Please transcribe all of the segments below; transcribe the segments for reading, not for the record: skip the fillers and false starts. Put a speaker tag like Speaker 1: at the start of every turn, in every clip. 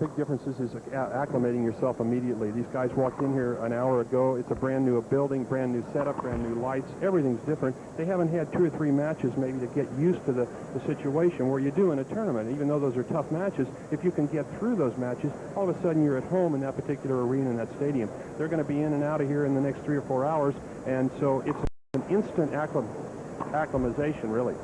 Speaker 1: big differences is acclimating yourself immediately. These guys walked in here an hour ago. It's a brand new building, brand new setup, brand new lights. Everything's different. They haven't had 2 or 3 matches maybe to get used to the situation where you do in a tournament. Even though those are tough matches, if you can get through those matches, all of a sudden you're at home in that particular arena, in that stadium. They're going to be in and out of here in the next 3 or 4 hours, and so it's an instant acclimatization, really.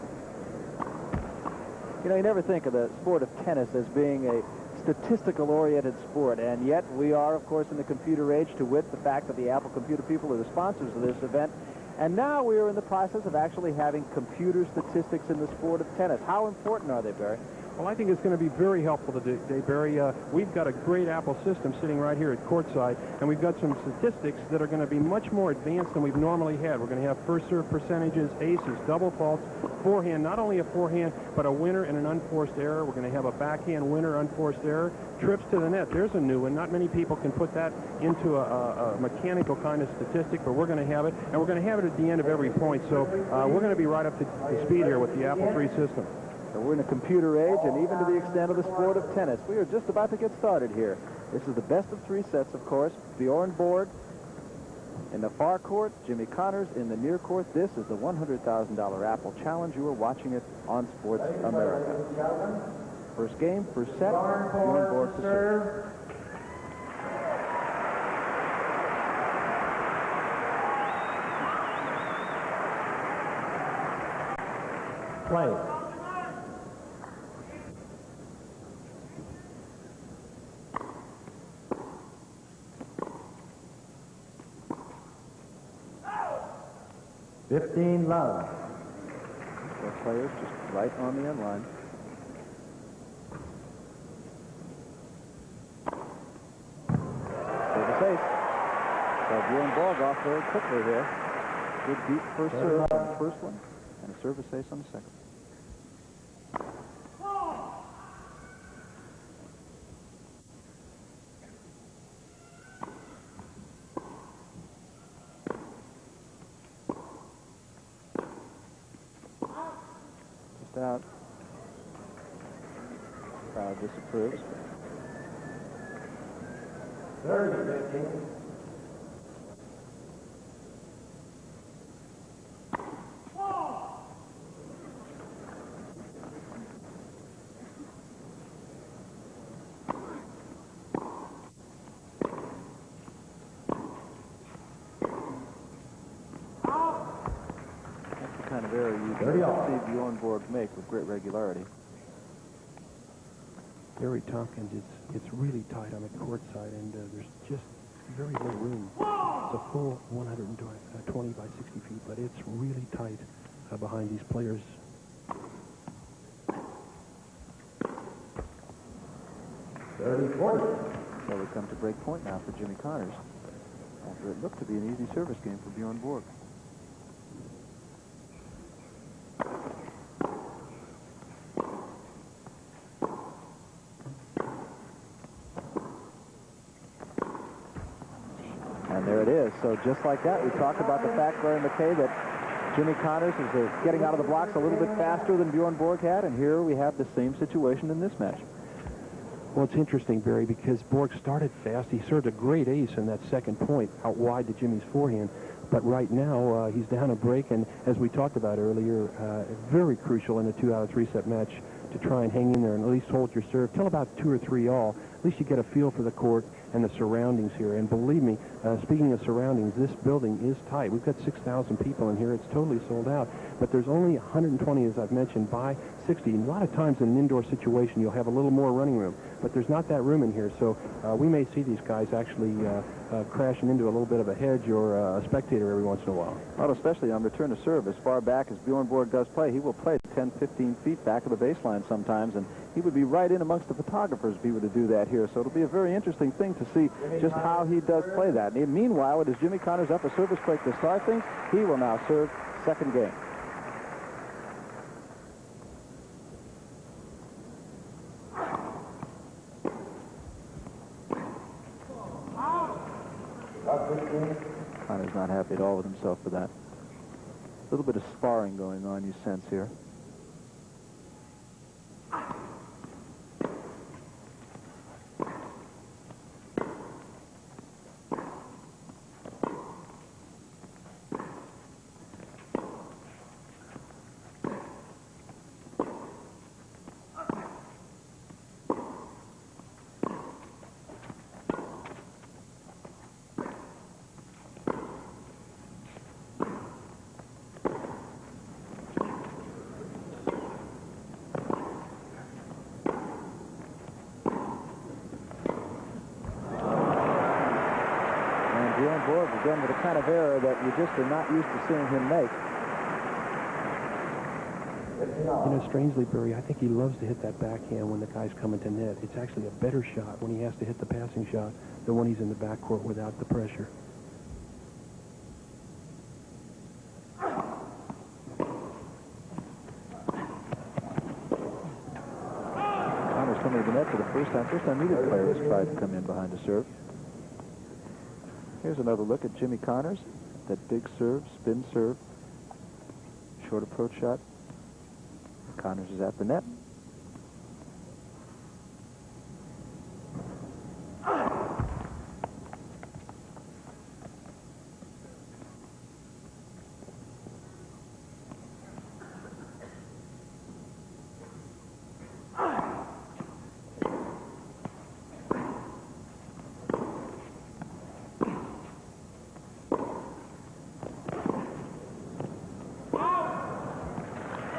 Speaker 2: You know, you never think of the sport of tennis as being a statistical-oriented sport, and yet we are, of course, in the computer age, to wit the fact that the Apple Computer people are the sponsors of this event. And now we are in the process of actually having computer statistics in the sport of tennis. How important are they, Barry?
Speaker 1: Well, I think it's going to be very helpful today, Barry. We've got a great Apple system sitting right here at courtside, and we've got some statistics that are going to be much more advanced than we've normally had. We're going to have first serve percentages, aces, double faults, forehand, not only a forehand, but a winner and an unforced error. We're going to have a backhand winner, unforced error, trips to the net. There's a new one. Not many people can put that into a mechanical kind of statistic, but we're going to have it, and we're going to have it at the end of every point. So we're going to be right up to speed here with the Apple III system.
Speaker 2: So we're in a computer age, and even to the extent of the sport of tennis. We are just about to get started here. This is the best of 3 sets, of course. Bjorn Borg in the far court, Jimmy Connors in the near court. This is the $100,000 Apple Challenge. You are watching it on Sports America. First game, first set, Bjorn Borg to serve.
Speaker 3: Play. Love.
Speaker 2: Both players just right on the end line. Service ace. So Bjorn Borg off very quickly here. Good deep first serve on the first one, and a service ace on the second. Out. Crowd disapproves.
Speaker 3: 30-15.
Speaker 2: Kind of error you see Bjorn Borg make with great regularity.
Speaker 1: Barry Tompkins, it's really tight on the court side, and there's just very little room. It's a full 120 by 60 feet, but it's really tight behind these players.
Speaker 2: So we come to break point now for Jimmy Connors, after it looked to be an easy service game for Bjorn Borg. There it is. So just like that, we talked about the fact, Larry McKay, that Jimmy Connors is getting out of the blocks a little bit faster than Bjorn Borg had, and here we have the same situation in this match.
Speaker 1: Well, it's interesting, Barry, because Borg started fast. He served a great ace in that second point out wide to Jimmy's forehand. But right now, he's down a break, and as we talked about earlier, very crucial in a 2 out of 3 set match to try and hang in there and at least hold your serve till about 2 or 3 all. At least you get a feel for the court and the surroundings here. And believe me, speaking of surroundings, this building is tight. We've got 6,000 people in here. It's totally sold out. But there's only 120, as I've mentioned, by 60. And a lot of times in an indoor situation, you'll have a little more running room. But there's not that room in here. So we may see these guys actually crashing into a little bit of a hedge or a spectator every once in a while.
Speaker 2: Well, especially on return to serve, as far back as Bjorn Borg does play, he will play 10, 15 feet back of the baseline sometimes, and he would be right in amongst the photographers if he were to do that here. So it'll be a very interesting thing to see just how he does play that. And meanwhile, it is Jimmy Connors up a service break to start things. He will now serve second game. Connor's not happy at all with himself for that. A little bit of sparring going on, you sense here. Bjorn Borg again with a kind of error that you just are not used to seeing him make.
Speaker 1: You know, strangely, Barry, I think he loves to hit that backhand when the guy's coming to net. It's actually a better shot when he has to hit the passing shot than when he's in the backcourt without the pressure.
Speaker 2: Connors coming to the net for the first time. First time either player has tried to come in behind the serve. Here's another look at Jimmy Connors. That big serve, spin serve, short approach shot. Connors is at the net.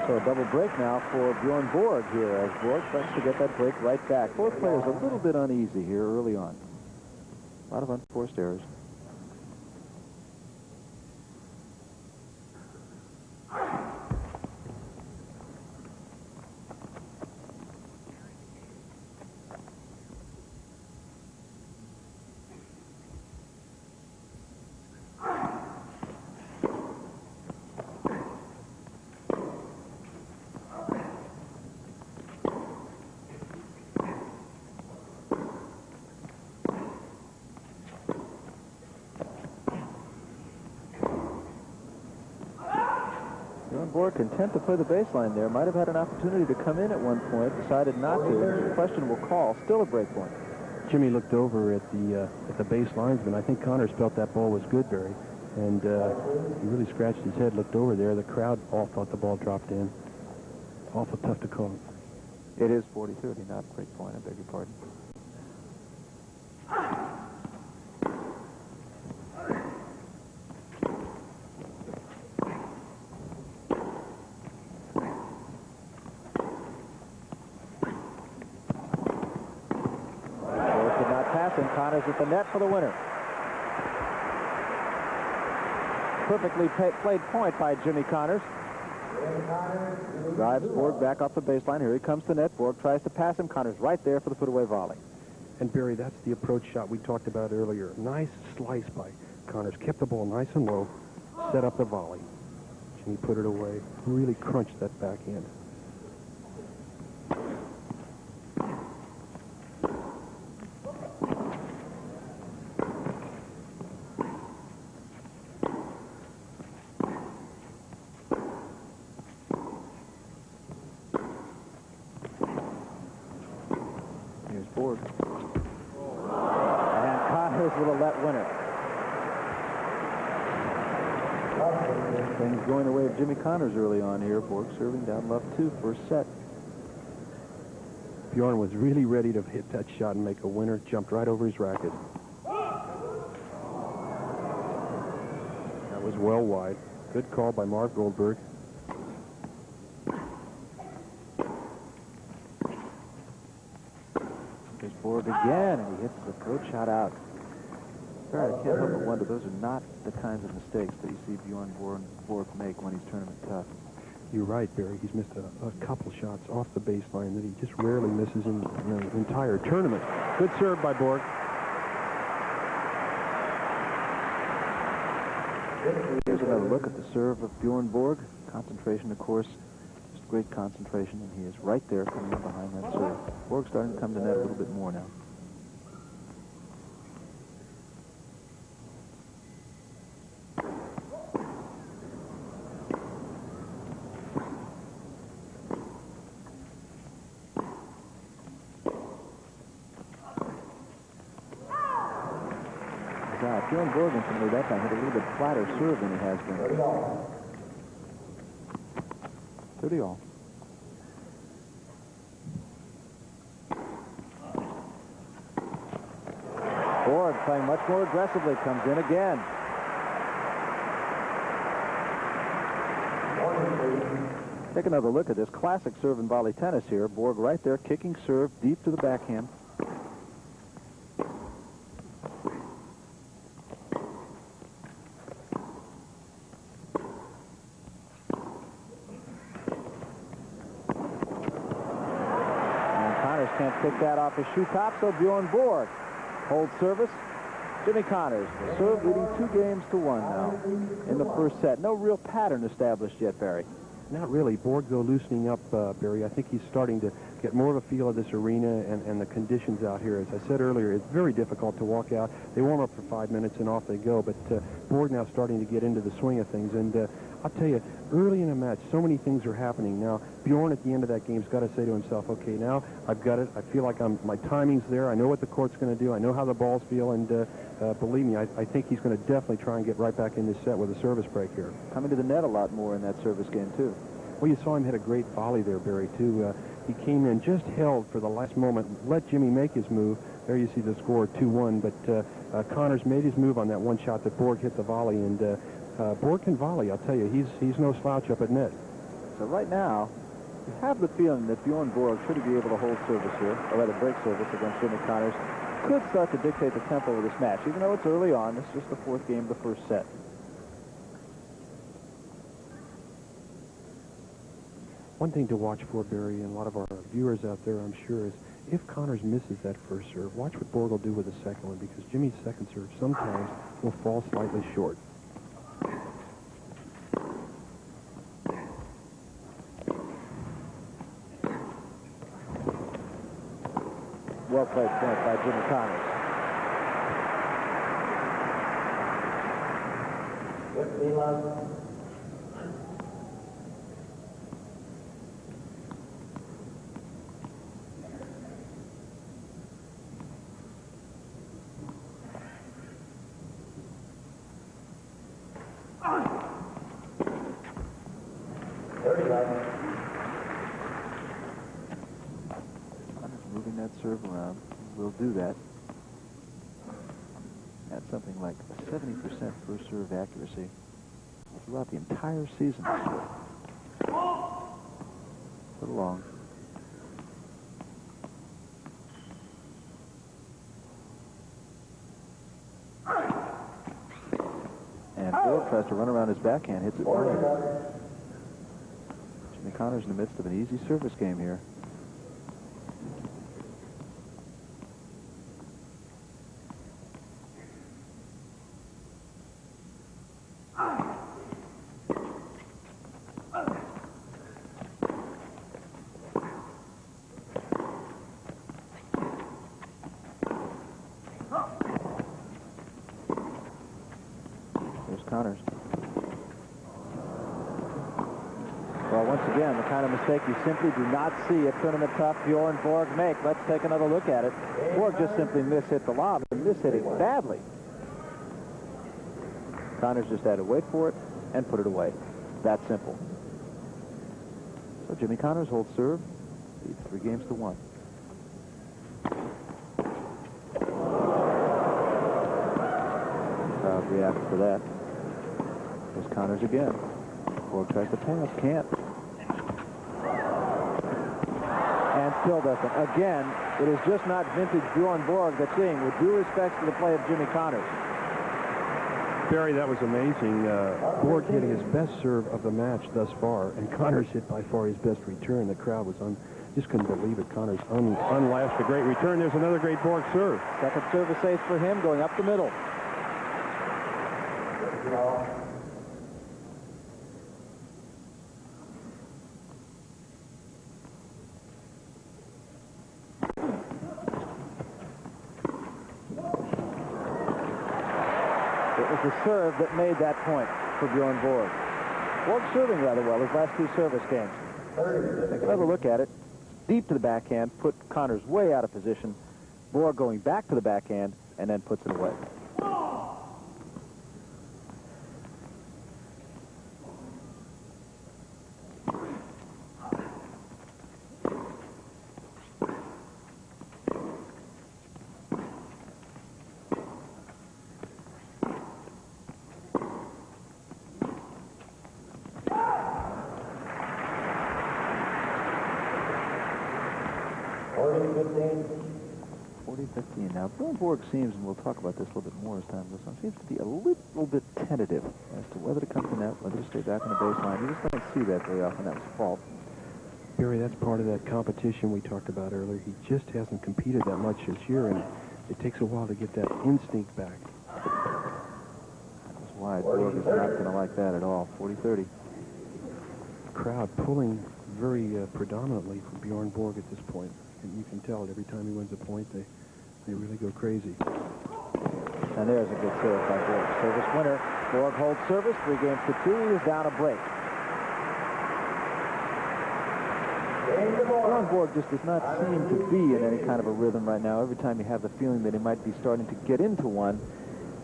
Speaker 2: So a double break now for Bjorn Borg here as Borg tries to get that break right back. Both players a little bit uneasy here early on. A lot of unforced errors. Borg content to play the baseline there. Might have had an opportunity to come in at one point, decided not to. Questionable call. Still a break point.
Speaker 1: Jimmy looked over at the base linesman. I think Connors felt that ball was good, Barry, and he really scratched his head, looked over there. The crowd all thought the ball dropped in. Awful tough to call.
Speaker 2: It is 40-30, not a break point. I beg your pardon. Connors at the net for the winner. Perfectly played point by Jimmy Connors. Drives Borg back off the baseline. Here he comes to net. Borg tries to pass him. Connors right there for the put-away volley.
Speaker 1: And, Barry, that's the approach shot we talked about earlier. Nice slice by Connors. Kept the ball nice and low. Set up the volley. Jimmy put it away. Really crunched that backhand.
Speaker 2: Borg. And Connors with a let winner. Things going the way of Jimmy Connors early on here. Borg serving down left 2 first set.
Speaker 1: Bjorn was really ready to hit that shot and make a winner. Jumped right over his racket. That was well wide. Good call by Marv Goldberg.
Speaker 2: There's Borg again, and he hits his approach shot out. Sorry, I can't help but wonder, those are not the kinds of mistakes that you see Bjorn Borg make when he's tournament tough.
Speaker 1: You're right, Barry. He's missed a couple shots off the baseline that he just rarely misses in the entire tournament. Good serve by Borg.
Speaker 2: Here's another look at the serve of Bjorn Borg. Concentration, of course, just great concentration, and he is right there coming in behind that serve. Borg's starting to come to net a little bit more now. Bjorn Borg from that time hit a little bit flatter serve than he has been. 30 all. Borg playing much more aggressively, comes in again. Take another look at this classic serve and volley tennis here. Borg right there, kicking serve deep to the backhand. pick that off his shoe top, so Bjorn Borg holds service. Jimmy Connors will serve, leading 2-1 now in the first set. No real pattern established yet, Barry.
Speaker 1: Not really. Borg, though, loosening up, Barry. I think he's starting to get more of a feel of this arena and the conditions out here. As I said earlier, it's very difficult to walk out. They warm up for 5 minutes and off they go. But Borg now starting to get into the swing of things. And I'll tell you, early in a match, so many things are happening. Now, Bjorn at the end of that game's got to say to himself, okay, now I've got it. I feel like my timing's there. I know what the court's going to do. I know how the balls feel. And believe me, I think he's going to definitely try and get right back in this set with a service break here.
Speaker 2: Coming to the net a lot more in that service game, too.
Speaker 1: Well, you saw him hit a great volley there, Barry, too. He came in, just held for the last moment, let Jimmy make his move. There you see the score, 2-1. But Connors made his move on that one shot that Borg hit the volley. And Borg can volley, I'll tell you. He's no slouch up at net.
Speaker 2: So right now, you have the feeling that Bjorn Borg, should he be able to hold service here, or rather break service against Jimmy Connors, could start to dictate the tempo of this match. Even though it's early on, it's just the fourth game of the first set.
Speaker 1: One thing to watch for, Barry, and a lot of our viewers out there, I'm sure, is if Connors misses that first serve, watch what Borg will do with the second one, because Jimmy's second serve sometimes will fall slightly short.
Speaker 2: Well played point by Jimmy Connors.
Speaker 3: 15 love.
Speaker 2: Moving that serve around, will do that. That's something like 70% first serve accuracy throughout the entire season. Put along. And Borg tries to run around his backhand, hits it wide. Jimmy Connors in the midst of an easy service game here. Connors. Well, once again, the kind of mistake you simply do not see a tournament tough Bjorn Borg make. Let's take another look at it. Borg just simply mishit the lob and mishit it badly. Connors just had to wait for it and put it away. That simple. So Jimmy Connors holds serve. Leads 3-1. Crowd reacts to that. There's Connors again. Borg tries to pass, can't. And still doesn't. Again, it is just not vintage Bjorn Borg that's seeing, with due respect to the play of Jimmy Connors.
Speaker 1: Barry, that was amazing. Borg hit his best serve of the match thus far, and Connors hit by far his best return. The crowd was just couldn't believe it. Connors unlashed a great return. There's another great Borg serve.
Speaker 2: Second service ace for him, going up the middle. It was the serve that made that point for Bjorn Borg. Borg serving rather well his last 2 service games. Take another look at it. Deep to the backhand, put Connors way out of position. Borg going back to the backhand, and then puts it away. Now, Bjorn Borg seems, and we'll talk about this a little bit more as time goes on, seems to be a little bit tentative as to whether to come to net, whether to stay back on the baseline. You just don't see that very often. That was a fault.
Speaker 1: Barry, that's part of that competition we talked about earlier. He just hasn't competed that much this year, and it takes a while to get that instinct back.
Speaker 2: That's why Borg is not going to like that at all. 40-30.
Speaker 1: Crowd pulling very predominantly for Bjorn Borg at this point. And you can tell it every time he wins a point, they really go crazy.
Speaker 2: And there's a good serve by Borg. Service winner. Borg holds service, 3 games to 2. He is down a break. Bjorn Borg just does not seem to be in any kind of a rhythm right now. Every time you have the feeling that he might be starting to get into one,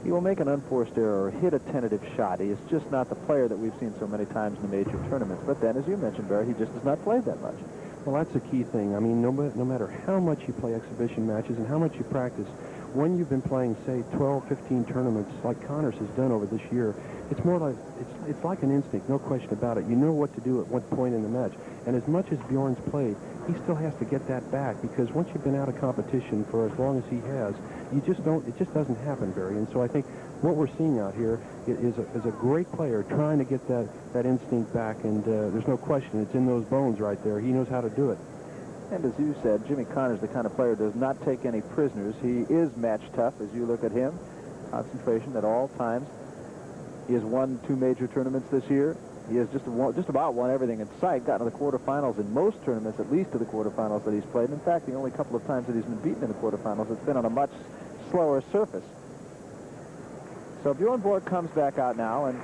Speaker 2: he will make an unforced error or hit a tentative shot. He is just not the player that we've seen so many times in the major tournaments. But then, as you mentioned, Barry, he just does not play that much.
Speaker 1: Well, that's the key thing. I mean, no matter how much you play exhibition matches and how much you practice, when you've been playing, say, 12, 15 tournaments like Connors has done over this year, it's more like it's like an instinct, no question about it. You know what to do at what point in the match. And as much as Bjorn's played, he still has to get that back, because once you've been out of competition for as long as he has, you just don't. It just doesn't happen, Barry. And so I think what we're seeing out here is a great player trying to get that instinct back, and there's no question it's in those bones right there. He knows how to do it.
Speaker 2: And as you said, Jimmy Connors, the kind of player, does not take any prisoners. He is match tough. As you look at him, concentration at all times. He has won 2 major tournaments this year. He has just about won everything in sight, gotten to the quarterfinals in most tournaments, at least to the quarterfinals that he's played. And in fact, the only couple of times that he's been beaten in the quarterfinals, it's been on a much slower surface. So Bjorn Borg comes back out now, and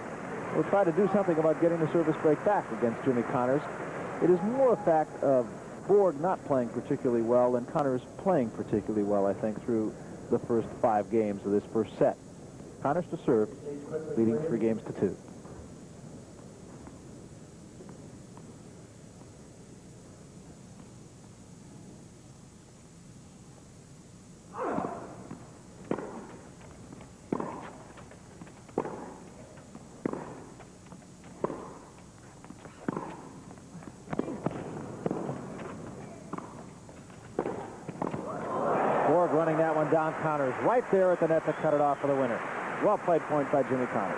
Speaker 2: will try to do something about getting the service break back against Jimmy Connors. It is more a fact of Borg not playing particularly well and Connors playing particularly well, I think, through the first 5 games of this first set. Connors to serve, leading 3 games to 2. Borg running that one down. Connors right there at the net to cut it off for the winner. Well played point by Jimmy Connors.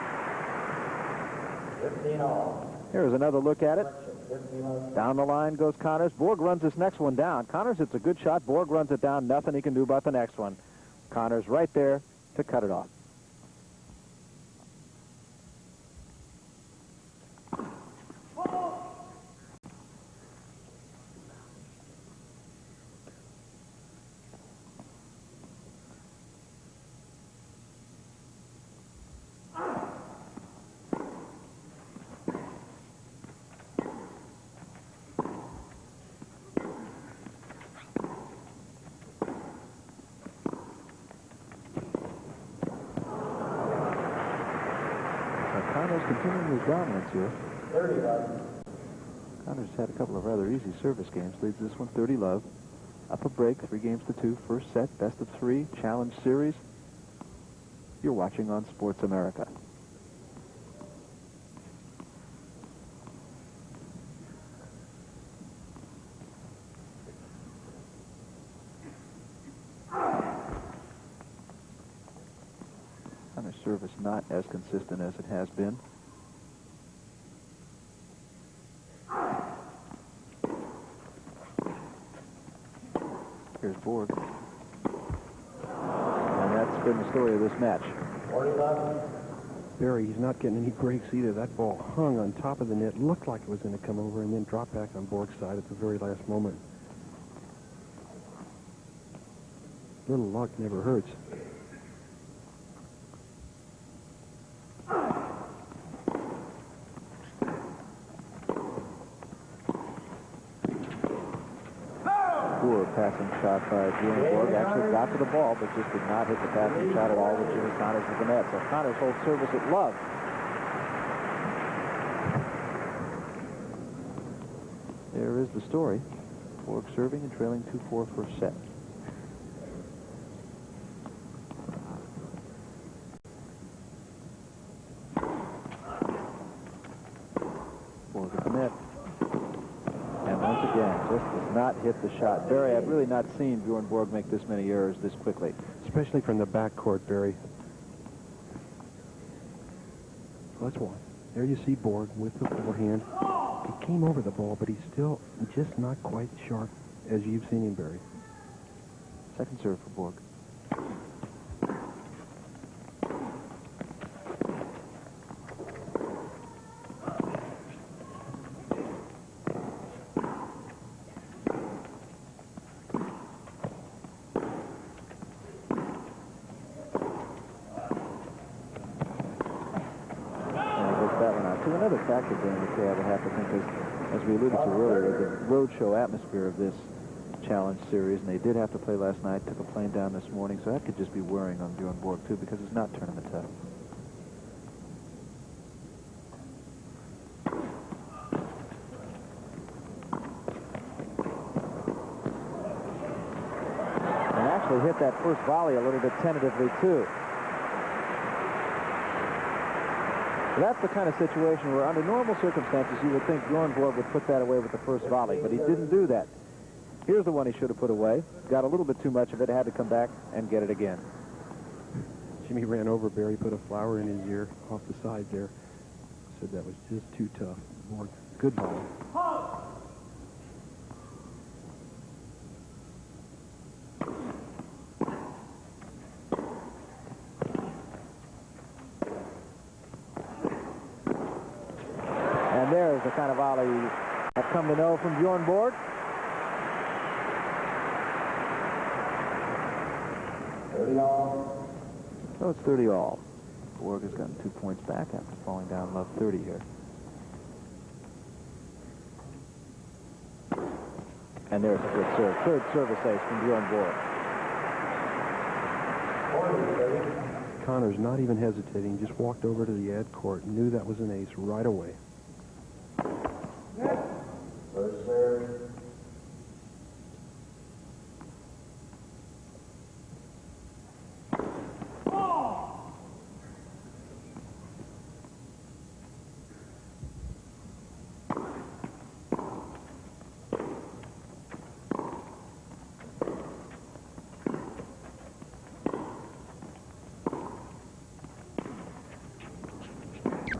Speaker 3: 15-all.
Speaker 2: Here's another look at it. Down the line goes Connors. Borg runs this next one down. Connors hits a good shot. Borg runs it down. Nothing he can do about the next one. Connors right there to cut it off. Connors continuing his dominance here.
Speaker 3: 30-love.
Speaker 2: Connors had a couple of rather easy service games. Leads this one 30-love. Up a break, 3 games to 2. First set, best of 3, challenge series. You're watching on Sports America. Connors' service not as consistent as it has been. Here's Borg. And that's been the story of this match.
Speaker 3: 40-love.
Speaker 1: Barry, he's not getting any breaks either. That ball hung on top of the net, looked like it was going to come over, and then drop back on Borg's side at the very last moment. Little luck never hurts. Poor passing shot by Bjorn Borg. Actually got to the ball, but just did not hit the passing shot at all with Jimmy Connors at the net. So Connors holds service at love. There is the story. Borg serving and trailing 2-4 first set. Borg at the net. And once again, just does not hit the shot. Barry, I've really not seen Bjorn Borg make this many errors this quickly. Especially from the backcourt, Barry. That's one. There you see Borg with the forehand. He came over the ball, but he's still just not quite sharp as you've seen him, Barry.
Speaker 2: Second serve for Borg. Another factor, Brian McKay, I would have to think, is, as we alluded to earlier, the roadshow atmosphere of this challenge series, and they did have to play last night, took a plane down this morning, so that could just be worrying on Bjorn Borg, too, because it's not tournament tough. And actually hit that first volley a little bit tentatively, too. That's the kind of situation where, under normal circumstances, you would think Bjorn Borg would put that away with the first volley, but he didn't do that. Here's the one he should have put away. Got a little bit too much of it, had to come back and get it again.
Speaker 1: Jimmy ran over Barry, put a flower in his ear off the side there. Said that was just too tough. Borg, good ball. There's the kind of volley I've come to know from Bjorn Borg.
Speaker 3: 30 all.
Speaker 2: So it's 30 all. Borg has gotten 2 points back after falling down love 30 here. And there's a good serve. Third service ace from Bjorn Borg.
Speaker 1: Connors not even hesitating, just walked over to the ad court, knew that was an ace right away.
Speaker 3: First serve.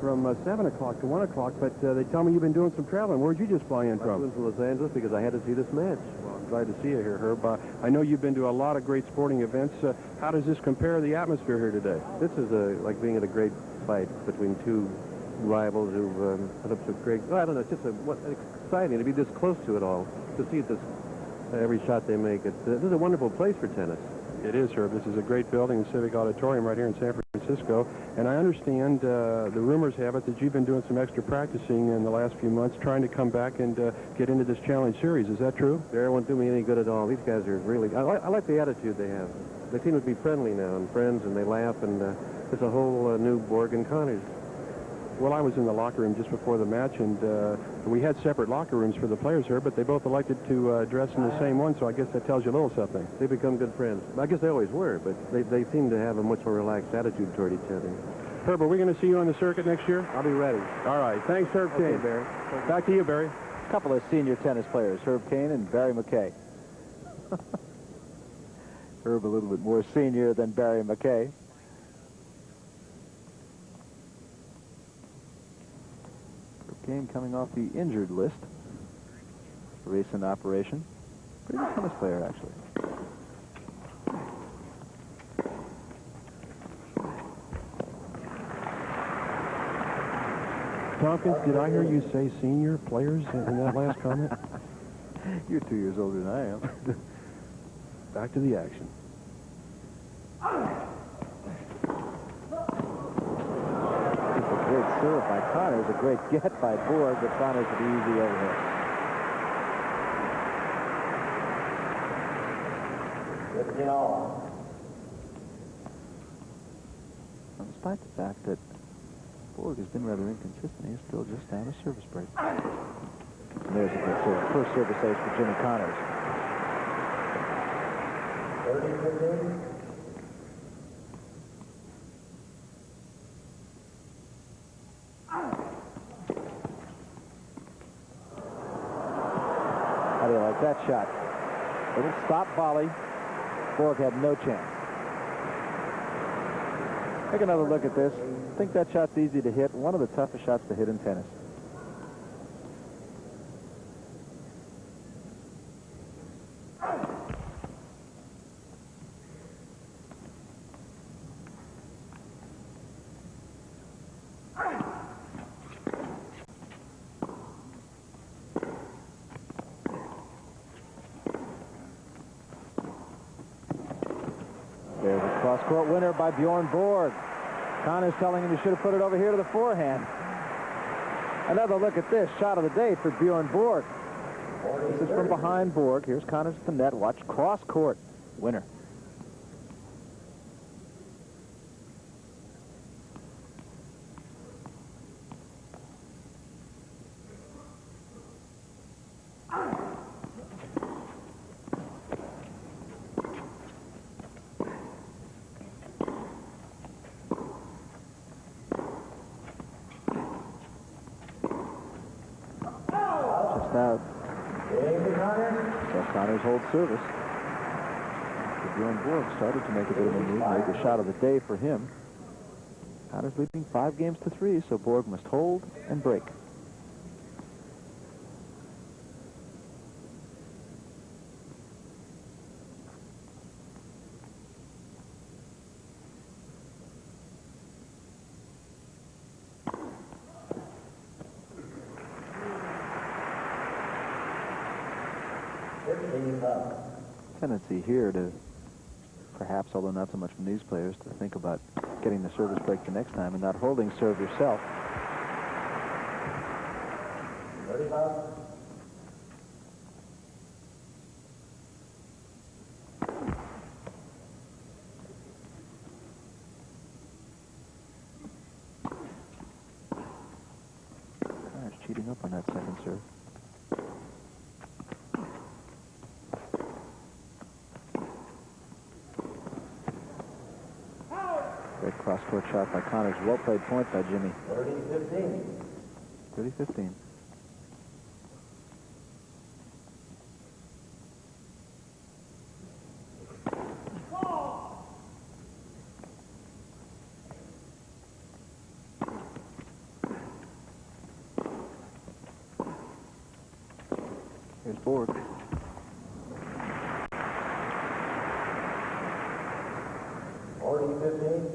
Speaker 1: From 7 o'clock to 1 o'clock, but they tell me you've been doing some traveling. Where'd you just fly in from?
Speaker 4: I flew from Los Angeles because I had to see this match.
Speaker 1: Well, I'm glad to see you here, Herb. I know you've been to a lot of great sporting events. How does this compare to the atmosphere here today?
Speaker 4: This is like being at a great fight between two rivals who've put up some great... Well, I don't know, it's just exciting to be this close to it all, to see this every shot they make. This is a wonderful place for tennis.
Speaker 1: It is, Herb. This is a great building, the Civic Auditorium right here in San Francisco. And I understand the rumors have it that you've been doing some extra practicing in the last few months, trying to come back and get into this challenge series. Is that true?
Speaker 4: They won't do me any good at all. These guys are really... I like the attitude they have. They seem to be friendly now and friends, and they laugh, and it's a whole new Borg and Connors.
Speaker 1: Well, I was in the locker room just before the match, and we had separate locker rooms for the players here, but they both elected to dress in the same one, so I guess that tells you a little something.
Speaker 4: They become good friends. I guess they always were, but they seem to have a much more relaxed attitude toward each other.
Speaker 1: Herb, are we going to see you on the circuit next year?
Speaker 4: I'll be ready.
Speaker 1: All right. Thanks, Herb Kane.
Speaker 4: Okay, Barry.
Speaker 1: Back to you, Barry.
Speaker 2: A couple of senior tennis players, Herb Kane and Barry McKay. Herb a little bit more senior than Barry McKay. Kane coming off the injured list. Recent operation. Pretty good tennis player, actually.
Speaker 1: Tompkins, did I hear you say senior players in that last comment?
Speaker 2: You're 2 years older than I am.
Speaker 1: Back to the action.
Speaker 2: Great serve by Connors, a great get by Borg, but Connors with the easy overhead. Despite the fact that Borg has been rather inconsistent, he's still just down a service break. And there's a good serve. First service ace for Jimmy Connors.
Speaker 3: 30-15.
Speaker 2: How do you like that shot? Little stop volley. Borg had no chance. Take another look at this. I think that shot's easy to hit. One of the toughest shots to hit in tennis. Cross-court winner by Bjorn Borg. Connors telling him he should have put it over here to the forehand. Another look at this. Shot of the day for Bjorn Borg. This is from behind Borg. Here's Connors at the net. Watch cross-court winner. Out. So Connors holds service. Bjorn Borg started to make a bit of a move, made the shot of the day for him. Connors leading 5-3, so Borg must hold and break. Tendency here to, perhaps, although not so much from these players, to think about getting the service break the next time and not holding serve yourself.
Speaker 3: 35.
Speaker 2: Connors cheating up on that second serve. Great cross-court shot by Connors. Well-played point by Jimmy.
Speaker 3: 30-15.
Speaker 2: 30-15. Here's Borg.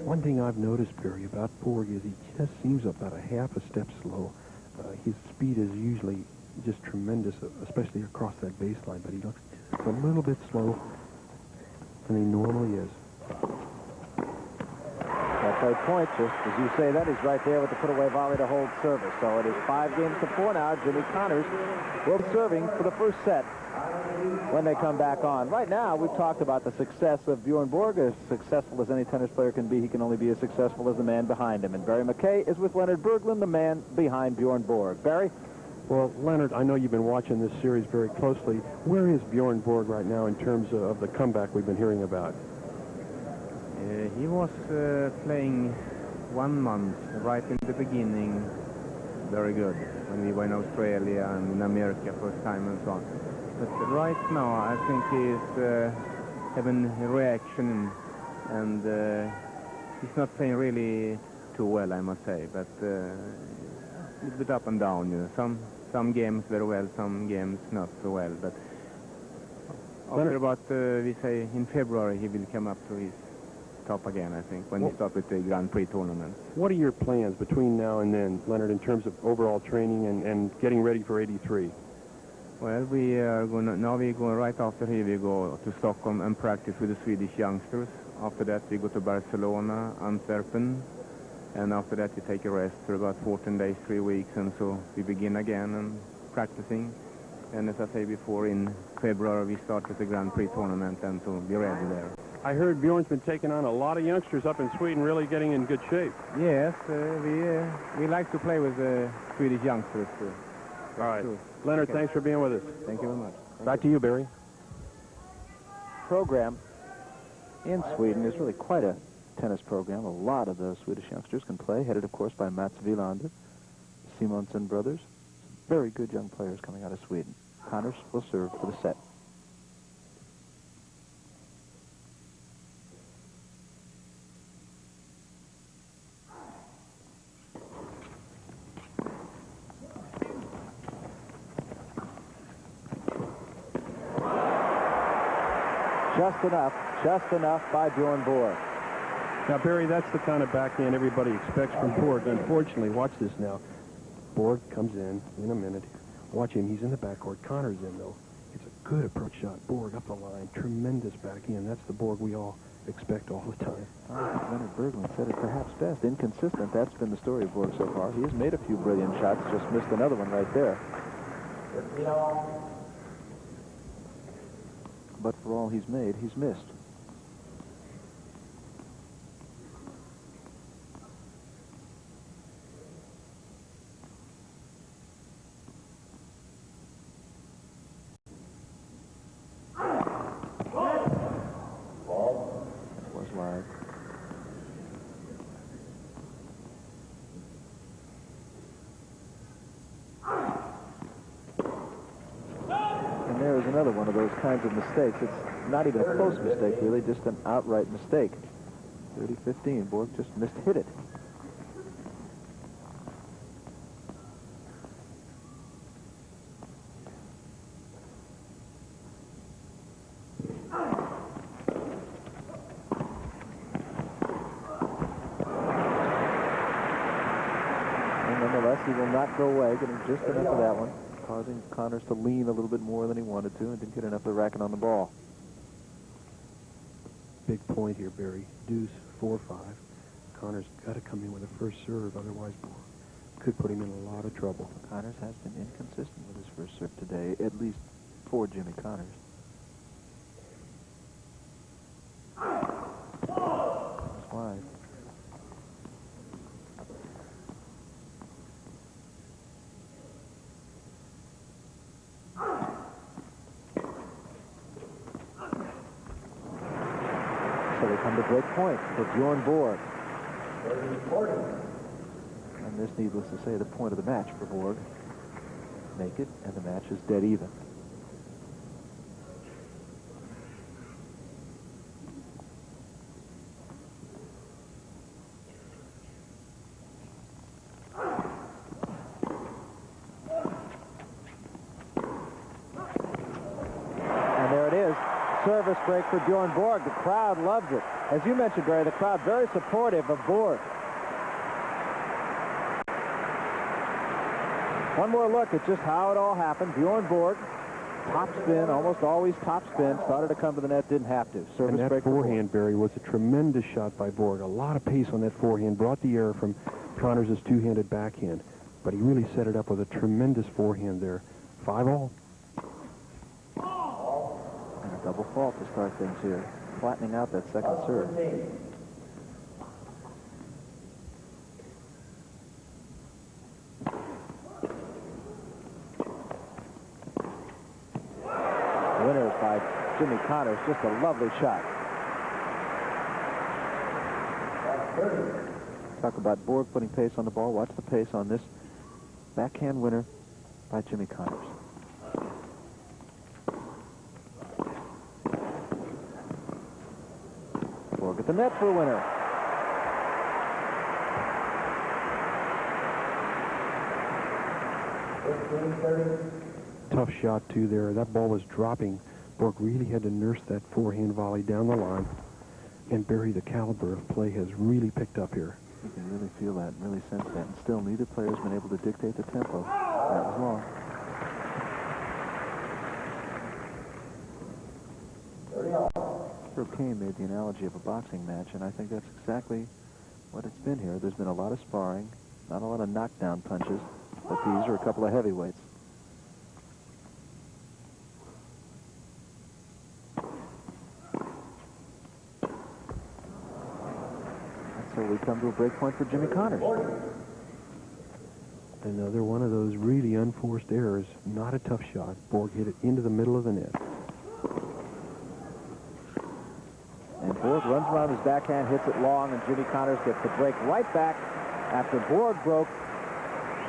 Speaker 1: One thing I've noticed, Barry, about Borg is he just seems about a half a step slow. His speed is usually just tremendous, especially across that baseline, but he looks just a little bit slow than he normally is.
Speaker 2: Well-played point, just as you say that, he's right there with the put-away volley to hold service. So it is 5-4 now. Jimmy Connors will be serving for the first set when they come back on. Right now, we've talked about the success of Bjorn Borg. As successful as any tennis player can be, he can only be as successful as the man behind him. And Barry McKay is with Leonard Berglund, the man behind Bjorn Borg. Barry?
Speaker 1: Well, Leonard, I know you've been watching this series very closely. Where is Bjorn Borg right now in terms of the comeback we've been hearing about?
Speaker 5: He was playing 1 month right in the beginning, very good, when we were in Australia and in America first time and so on. But right now, I think he's having a reaction, and he's not playing really too well, I must say. But a little bit up and down. You know. Some games very well, some games not so well. But after about, we say, in February, he will come up to his top again, I think, when he starts with the Grand Prix tournament.
Speaker 1: What are your plans between now and then, Leonard, in terms of overall training and getting ready for 83?
Speaker 5: Well, we are going right after here, we go to Stockholm and practice with the Swedish youngsters. After that, we go to Barcelona, Antwerpen, and after that, we take a rest for about 14 days, 3 weeks, and so we begin again and practicing. And as I say before, in February, we start with the Grand Prix tournament and to be ready there.
Speaker 1: I heard Bjorn's been taking on a lot of youngsters up in Sweden, really getting in good shape.
Speaker 5: Yes, we like to play with the Swedish youngsters.
Speaker 1: All right. Leonard, thanks for being with us.
Speaker 5: Thank you very much.
Speaker 1: Back to you, Barry.
Speaker 2: Program in Sweden is really quite a tennis program. A lot of those Swedish youngsters can play, headed, of course, by Mats Wilander, Simonsen brothers. Very good young players coming out of Sweden. Connors will serve for the set. Just enough by Bjorn Borg.
Speaker 1: Now, Barry, that's the kind of backhand everybody expects from Borg. Unfortunately, watch this now. Borg comes in a minute. Watch him. He's in the backcourt. Connors in, though. It's a good approach shot. Borg up the line. Tremendous backhand. That's the Borg we all expect all the time.
Speaker 2: I think Leonard Berglund said it perhaps best. Inconsistent, that's been the story of Borg so far. He has made a few brilliant shots, just missed another one right there. But for all he's made, he's missed. Was live. And there is another one of those kinds of mistakes. It's not even a close mistake, really, just an outright mistake. 30-15. Borg just mishit it. And nonetheless, he will not go away, getting just enough of that one, causing Connors to lean a little bit more than he wanted to and didn't get enough of the racket on the ball.
Speaker 1: Big point here, Barry. Deuce, 4-5. Connors got to come in with a first serve, otherwise Borg could put him in a lot of trouble.
Speaker 2: Connors has been inconsistent with his first serve today, at least for Jimmy Connors. That's wide. So they come to break point for Bjorn Borg. And this, needless to say, the point of the match for Borg. Make it, and the match is dead even. And there it is. Service break for Bjorn Borg. The crowd loves it. As you mentioned, Barry, the crowd very supportive of Borg. One more look at just how it all happened. Bjorn Borg, top spin, almost always top spin, started to come to the net, didn't have to. Service
Speaker 1: And that
Speaker 2: break for Borg.
Speaker 1: forehand, Barry, was a tremendous shot by Borg. A lot of pace on that forehand, brought the error from Connors' two-handed backhand. But he really set it up with a tremendous forehand there. 5-all.
Speaker 2: And a double fault to start things here, flattening out that second serve. Winners by Jimmy Connors, just a lovely shot. Talk about Borg putting pace on the ball. Watch the pace on this backhand winner by Jimmy Connors. Borg at the net for a winner.
Speaker 1: Tough shot, too, there. That ball was dropping. Borg really had to nurse that forehand volley down the line. And Barry, the caliber of play has really picked up here.
Speaker 2: You can really feel that and really sense that. And still, neither player has been able to dictate the tempo. That was long. Herb Cain made the analogy of a boxing match, and I think that's exactly what it's been here. There's been a lot of sparring, not a lot of knockdown punches, but these are a couple of heavyweights. So we come to a break point for Jimmy Connors.
Speaker 1: Another one of those really unforced errors. Not a tough shot. Borg hit it into the middle of the net.
Speaker 2: And Borg runs around his backhand, hits it long, and Jimmy Connors gets the break right back after Borg broke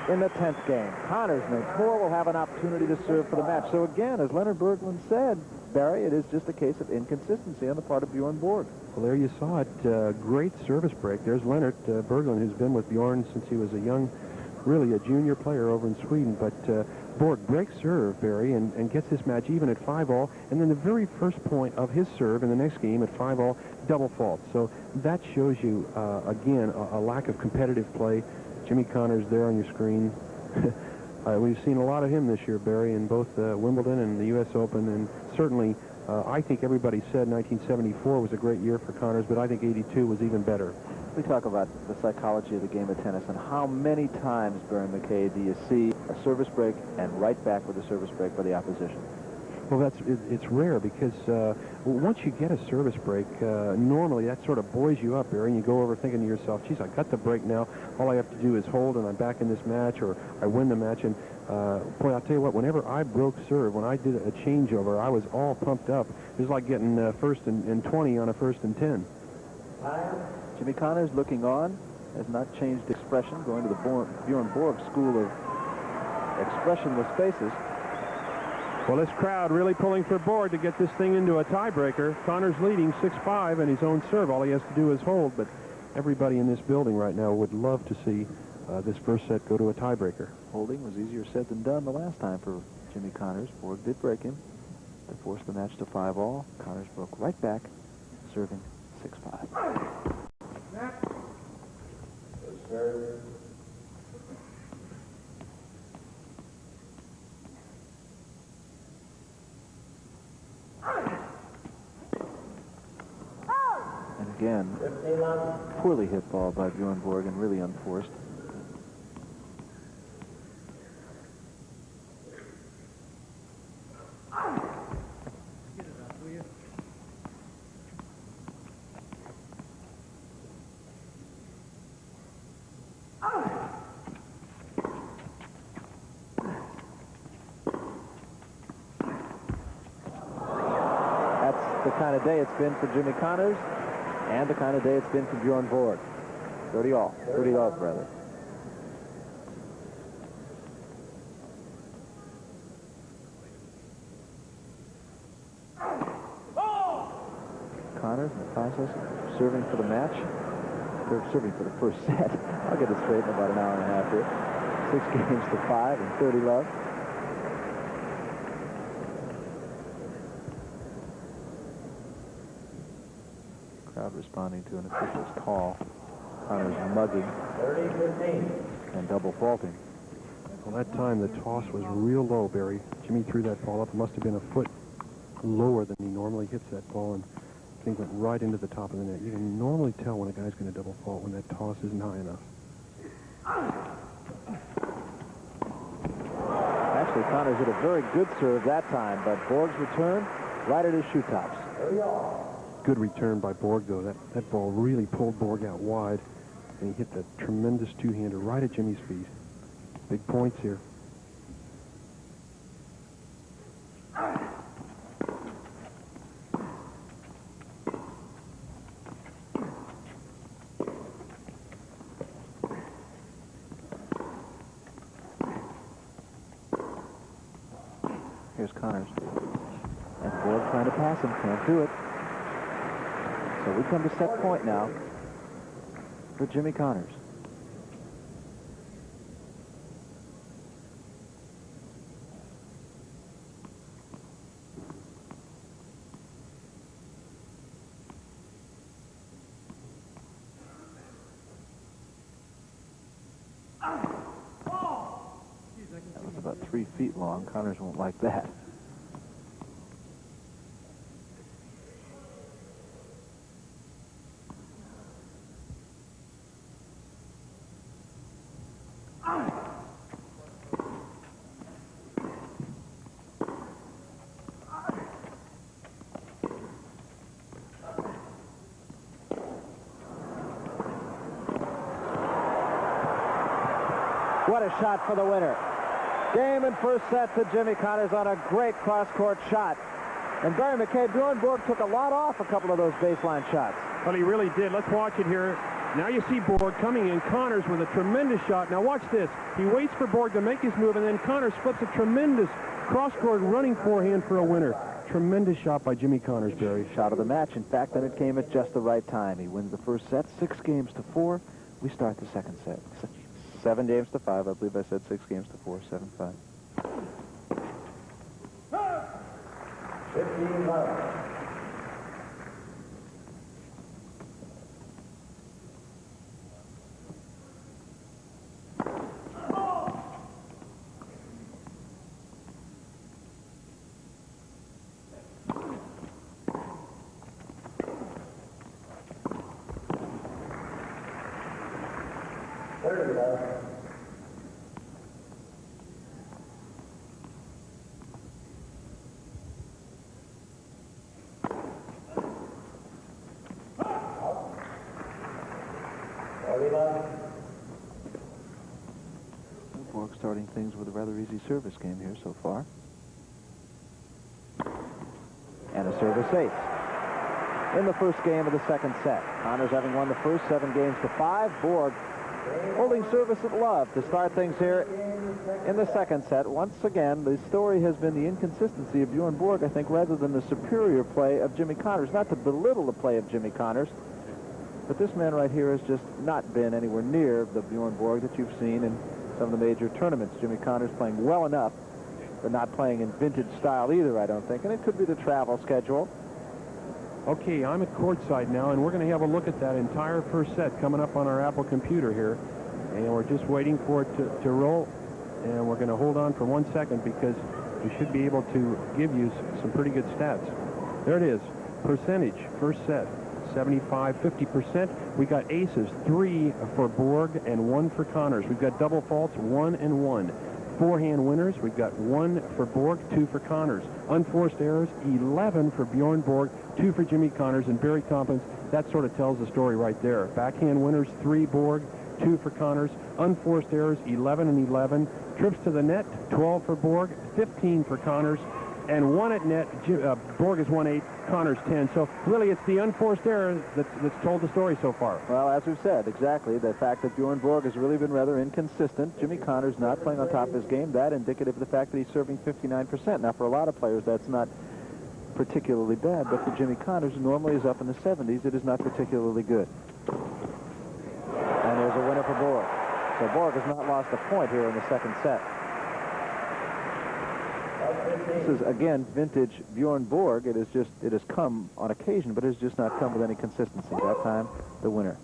Speaker 2: in the 10th game. Connors makes more, will have an opportunity to serve for the match. So again, as Leonard Berglund said, Barry, it is just a case of inconsistency on the part of Bjorn Borg.
Speaker 1: Well, there you saw it. Great service break. There's Leonard Berglund, who's been with Bjorn since he was a young, really a junior player over in Sweden. But Borg breaks serve, Barry, and gets this match even at 5-all. And then the very first point of his serve in the next game at 5-all, double fault. So that shows you, again, a lack of competitive play. Jimmy Connors there on your screen. We've seen a lot of him this year, Barry, in both Wimbledon and the U.S. Open, and certainly I think everybody said 1974 was a great year for Connors, but I think 82 was even better.
Speaker 2: We talk about the psychology of the game of tennis, and how many times, Barry McKay, do you see a service break and right back with a service break by the opposition?
Speaker 1: Well, it's rare because once you get a service break, normally that sort of buoys you up, Barry, and you go over thinking to yourself, geez, I got the break now. All I have to do is hold, and I'm back in this match, or I win the match. And boy, I'll tell you what, whenever I broke serve, when I did a changeover, I was all pumped up. It was like getting first and 20 on a first and 10.
Speaker 2: Jimmy Connors, looking on, has not changed expression, going to the Bjorn Borg school of expressionless faces.
Speaker 1: Well, this crowd really pulling for Borg to get this thing into a tiebreaker. Connors leading 6-5 and his own serve. All he has to do is hold, but everybody in this building right now would love to see this first set go to a tiebreaker.
Speaker 2: Holding was easier said than done the last time for Jimmy Connors. Borg did break him to force the match to 5-all. Connors broke right back, serving 6-5. And again, poorly hit ball by Bjorn Borg and really unforced. The kind of day it's been for Jimmy Connors, and the kind of day it's been for Bjorn Borg. 30 all. 30 all, rather. Connors in the process of serving for the match. They're serving for the first set. I'll get it straight in about an hour and a half here. 6 games to 5 and 30 love. Crowd responding to an official's call. Connors mugging
Speaker 3: 30-15.
Speaker 2: and double faulting.
Speaker 1: Well, that time the toss was real low, Barry. Jimmy threw that ball up. It must have been a foot lower than he normally hits that ball, and the thing went right into the top of the net. You can normally tell when a guy's going to double fault when that toss isn't high enough.
Speaker 2: Actually, Connors hit a very good serve that time, but Borg's return right at his shoe tops.
Speaker 3: 30 all.
Speaker 1: Good return by Borg, though. That ball really pulled Borg out wide, and he hit that tremendous two-hander right at Jimmy's feet. Big points here.
Speaker 2: Here's Connors. And Borg trying to pass him. Can't do it. So we come to set point now for Jimmy Connors. That was about 3 feet long. Connors won't like that. What a shot for the winner. Game and first set to Jimmy Connors on a great cross-court shot. And Barry McKay, Bjorn Borg took a lot off a couple of those baseline shots.
Speaker 1: Well, he really did. Let's watch it here. Now you see Borg coming in. Connors with a tremendous shot. Now watch this. He waits for Borg to make his move, and then Connors flips a tremendous cross-court running forehand for a winner. Tremendous shot by Jimmy Connors, Barry.
Speaker 2: Shot of the match. In fact, then it came at just the right time. He wins the first set, 6 games to 4. We start the second set. 7 games to 5. I believe I said 6 games to 4, 7-5.
Speaker 3: 15 love. 30 love.
Speaker 2: Borg starting things with a rather easy service game here so far. And a service ace in the first game of the second set. Connors having won the first 7 games to 5. Borg holding service at love to start things here in the second set. Once again, the story has been the inconsistency of Bjorn Borg, I think, rather than the superior play of Jimmy Connors. Not to belittle the play of Jimmy Connors, but this man right here has just not been anywhere near the Bjorn Borg that you've seen in some of the major tournaments. Jimmy Connors playing well enough, but not playing in vintage style either, I don't think. And it could be the travel schedule.
Speaker 1: Okay, I'm at courtside now, and we're going to have a look at that entire first set coming up on our Apple computer here. And we're just waiting for it to roll. And we're going to hold on for 1 second because we should be able to give you some pretty good stats. There it is. Percentage, first set, 75, 50%. We got aces, 3 for Borg and 1 for Connors. We've got double faults, 1 and 1. Forehand winners, we've got 1 for Borg, 2 for Connors. Unforced errors, 11 for Bjorn Borg, 2 for Jimmy Connors, and Barry Tompkins. That sort of tells the story right there. Backhand winners, 3 Borg, 2 for Connors. Unforced errors, 11 and 11. Trips to the net, 12 for Borg, 15 for Connors, and 1 at net. Borg is 1-8, Connors 10. So really, it's the unforced error that's told the story so far.
Speaker 2: Well, as we've said, exactly. The fact that Bjorn Borg has really been rather inconsistent. Jimmy Connors not playing on top of his game. That indicative of the fact that he's serving 59%. Now, for a lot of players, that's not particularly bad. But for Jimmy Connors, who normally is up in the 70s, it is not particularly good. And there's a winner for Borg. So Borg has not lost a point here in the second set. This is, again, vintage Bjorn Borg. It has come on occasion, but it has just not come with any consistency. That time, the winner.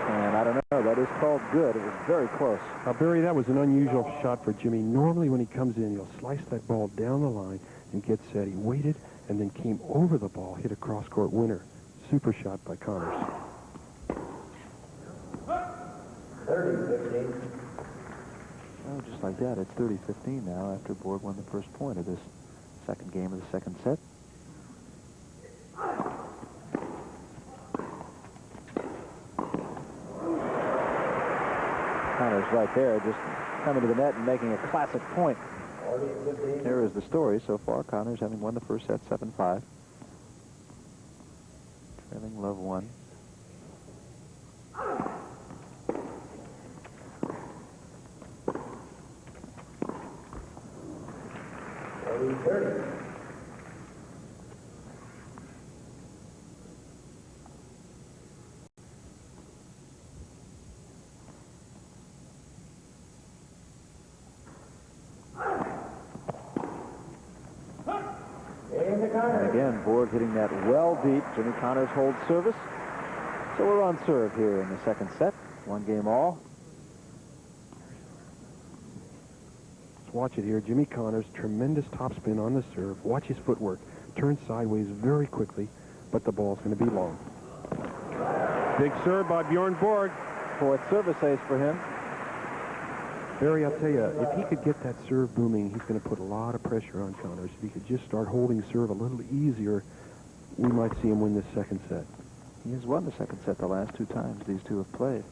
Speaker 2: And I don't know, that is called good. It was very close.
Speaker 1: Barry, that was an unusual shot for Jimmy. Normally when he comes in, he'll slice that ball down the line and get set. He waited and then came over the ball, hit a cross-court winner. Super shot by Connors.
Speaker 3: 30-15.
Speaker 2: Oh, just like that, it's 30-15 now after Borg won the first point of this second game of the second set. Connors right there, just coming to the net and making a classic point.
Speaker 3: 40-15.
Speaker 2: Here is the story so far. Connors having won the first set 7-5. Trailing love 1. And again, Borg hitting that well deep. Jimmy Connors holds service. So we're on serve here in the second set. 1 game all.
Speaker 1: Let's watch it here. Jimmy Connors, tremendous topspin on the serve. Watch his footwork. Turns sideways very quickly, but the ball's going to be long. Big serve by Bjorn Borg.
Speaker 2: 4th service ace for him.
Speaker 1: Barry, I'll tell you, if he could get that serve booming, he's going to put a lot of pressure on Connors. If he could just start holding serve a little easier, we might see him win this second set.
Speaker 2: He has won the second set the last 2 times these two have played.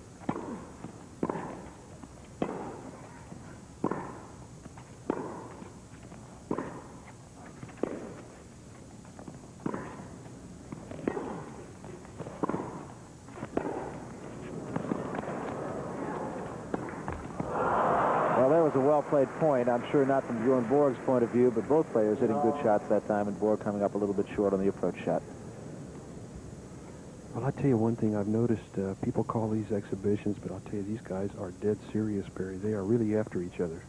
Speaker 2: A well-played point. I'm sure not from Bjorn Borg's point of view, but both players hitting good shots that time, and Borg coming up a little bit short on the approach shot.
Speaker 1: Well, I'll tell you one thing I've noticed. People call these exhibitions, but I'll tell you, these guys are dead serious, Barry. They are really after each other.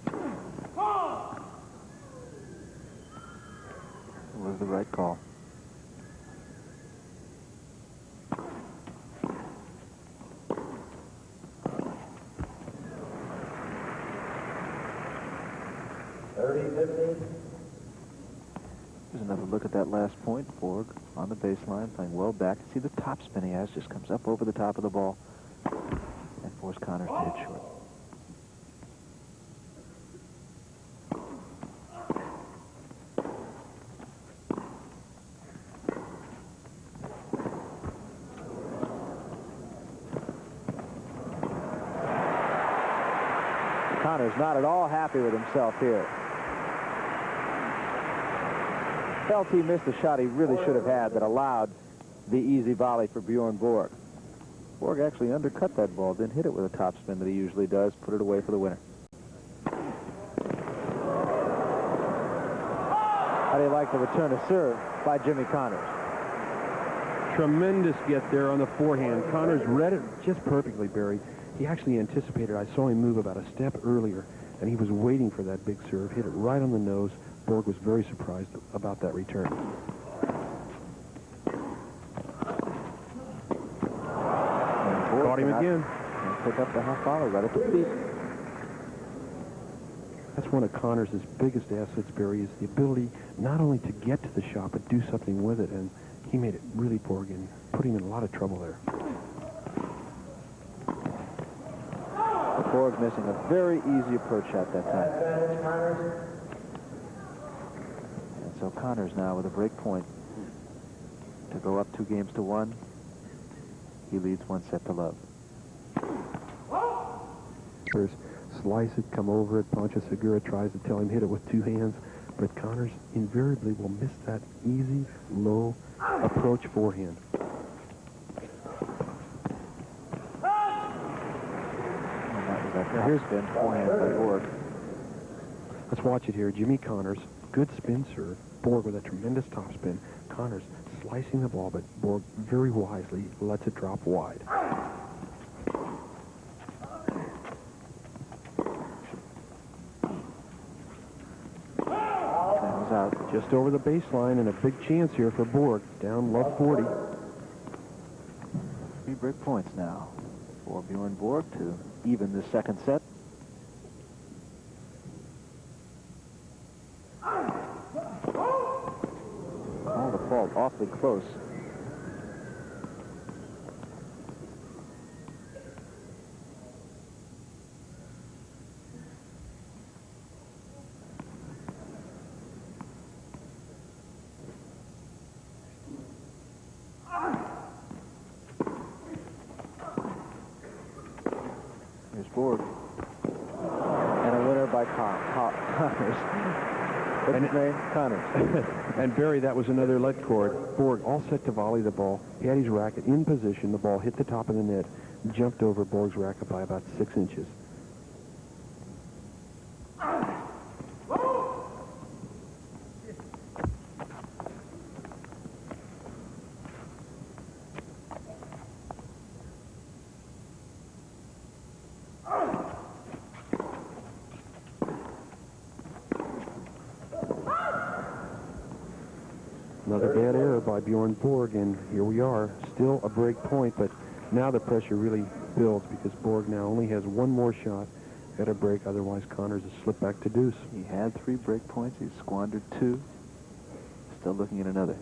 Speaker 2: It was the right call.
Speaker 3: 30-15.
Speaker 2: Here's another look at that last point. Borg on the baseline, playing well back. See the top spin he has, just comes up over the top of the ball and force Connors to hit short. Connors not at all happy with himself here. Felt he missed a shot he really should have had that allowed the easy volley for Bjorn Borg. Borg actually undercut that ball, then hit it with a topspin that he usually does, put it away for the winner. How do you like the return of serve by Jimmy Connors?
Speaker 1: Tremendous get there on the forehand. Connors read it just perfectly, Barry. He actually anticipated. I saw him move about a step earlier, and he was waiting for that big serve. Hit it right on the nose. Borg was very surprised about that return. Caught him again.
Speaker 2: Pick up the half volley right at the feet.
Speaker 1: That's one of Connors' biggest assets, Barry, is the ability not only to get to the shot, but do something with it. And he made it really poor again, put him in a lot of trouble there.
Speaker 2: Borg missing a very easy approach shot that time. And so Connors now with a break point to go up 2-1. He leads 1-0.
Speaker 1: First, slice it, come over it. Pancho Segura tries to tell him hit it with two hands, but Connors invariably will miss that easy, low approach forehand.
Speaker 2: Now here's been forehand by Borg.
Speaker 1: Let's watch it here. Jimmy Connors, good spin serve. Borg with a tremendous topspin. Connors slicing the ball, but Borg very wisely lets it drop wide.
Speaker 2: That was out.
Speaker 1: Just over the baseline, and a big chance here for Borg. Down love 40.
Speaker 2: 3 break points now for Bjorn Borg to even the second set. Oh, the fault awfully close. Here's Borg. And a winner by Connors. What's his name? Connors.
Speaker 1: And Barry, that was another let cord. Borg all set to volley the ball. He had his racket in position. The ball hit the top of the net, jumped over Borg's racket by about 6 inches. Another bad error by Bjorn Borg, and here we are, still a break point, but now the pressure really builds because Borg now only has one more shot at a break, otherwise Connors has slipped back to deuce.
Speaker 2: He had 3 break points. He's squandered 2. Still looking at another.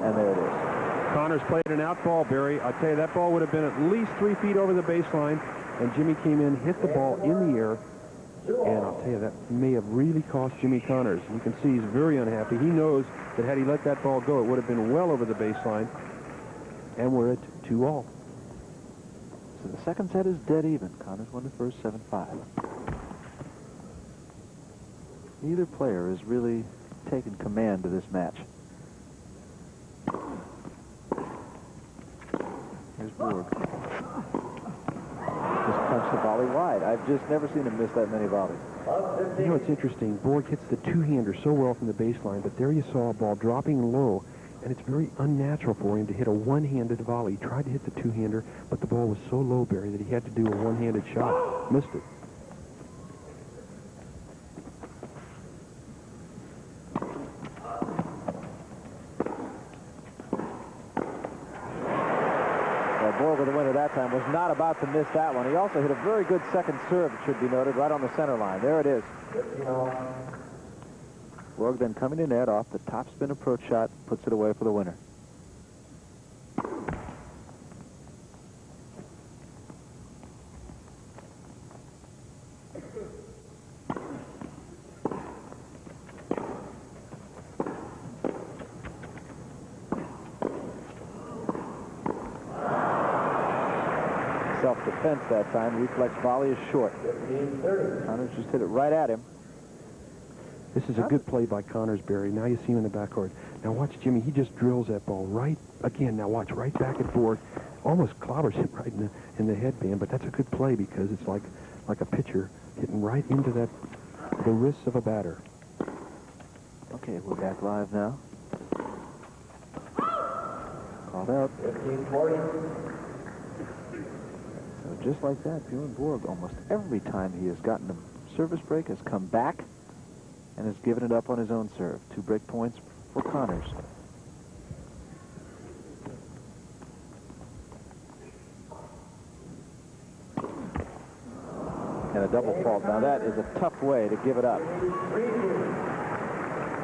Speaker 2: And there it is.
Speaker 1: Connors played an out ball, Barry. I tell you, that ball would have been at least 3 feet over the baseline, and Jimmy came in, hit the ball in the air, and I'll tell you, that may have really cost Jimmy Connors. You can see he's very unhappy. He knows that had he let that ball go, it would have been well over the baseline, and we're at 2-all.
Speaker 2: So the second set is dead even. Connors won the first 7-5. Neither player has really taken command of this match. Here's Borg. Just punched the volley wide. I've just never seen him miss that many volleys.
Speaker 1: You know, it's interesting. Borg hits the two-hander so well from the baseline, but there you saw a ball dropping low, and it's very unnatural for him to hit a one-handed volley. He tried to hit the two-hander, but the ball was so low, Barry, that he had to do a one-handed shot. Missed it.
Speaker 2: Borg with the winner that time. Was not about to miss that one. He also hit a very good second serve, it should be noted, right on the center line. There it is. Borg then coming to net off the topspin approach shot, puts it away for the winner. Self-defense that time. Reflex volley is short. Connors just hit it right at him.
Speaker 1: This is a good play by Connors, Barry. Now you see him in the backcourt. Now watch Jimmy. He just drills that ball right again. Now watch right back at Borg. Almost clobbers him right in the headband, but that's a good play because it's like a pitcher hitting right into the wrists of a batter.
Speaker 2: Okay, we're back live now. Called out.
Speaker 3: 15-40.
Speaker 2: So just like that, Bjorn Borg, almost every time he has gotten a service break, has come back and has given it up on his own serve. 2 break points for Connors. And a double fault. Now that is a tough way to give it up.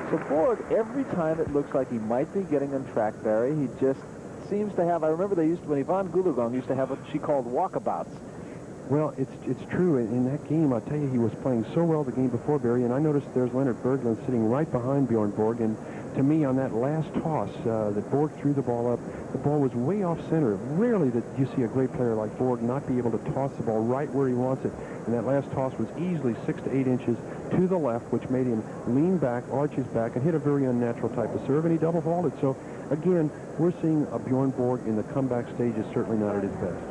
Speaker 2: So Borg, every time it looks like he might be getting on track, Barry, he just seems to have, I remember they used to, when Yvonne Goolagong used to have what she called walkabouts.
Speaker 1: Well, it's true. In that game, I'll tell you, he was playing so well the game before, Barry, and I noticed there's Leonard Berglund sitting right behind Bjorn Borg, and to me, on that last toss that Borg threw the ball up, the ball was way off center. Rarely did you see a great player like Borg not be able to toss the ball right where he wants it, and that last toss was easily 6 to 8 inches to the left, which made him lean back, arch his back, and hit a very unnatural type of serve, and he double vaulted. So, again, we're seeing a Bjorn Borg in the comeback stage is certainly not at his best.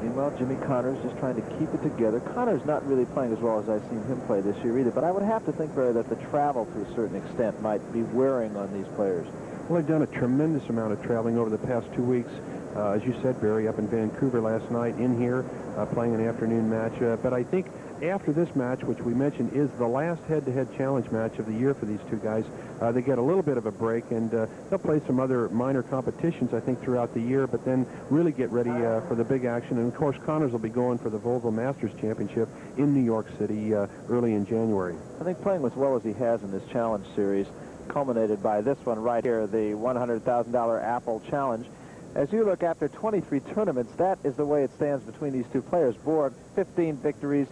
Speaker 2: Meanwhile, Jimmy Connors just trying to keep it together. Connors not really playing as well as I've seen him play this year either, but I would have to think, Barry, that the travel to a certain extent might be wearing on these players.
Speaker 1: Well, they've done a tremendous amount of traveling over the past 2 weeks. As you said, Barry, up in Vancouver last night, in here, playing an afternoon match. But I think after this match, which we mentioned is the last head-to-head challenge match of the year for these two guys, they get a little bit of a break, and they'll play some other minor competitions, I think, throughout the year, but then really get ready for the big action. And, of course, Connors will be going for the Volvo Masters Championship in New York City early in January.
Speaker 2: I think playing as well as he has in this challenge series, culminated by this one right here, the $100,000 Apple Challenge. As you look after 23 tournaments, that is the way it stands between these two players. Borg, 15 victories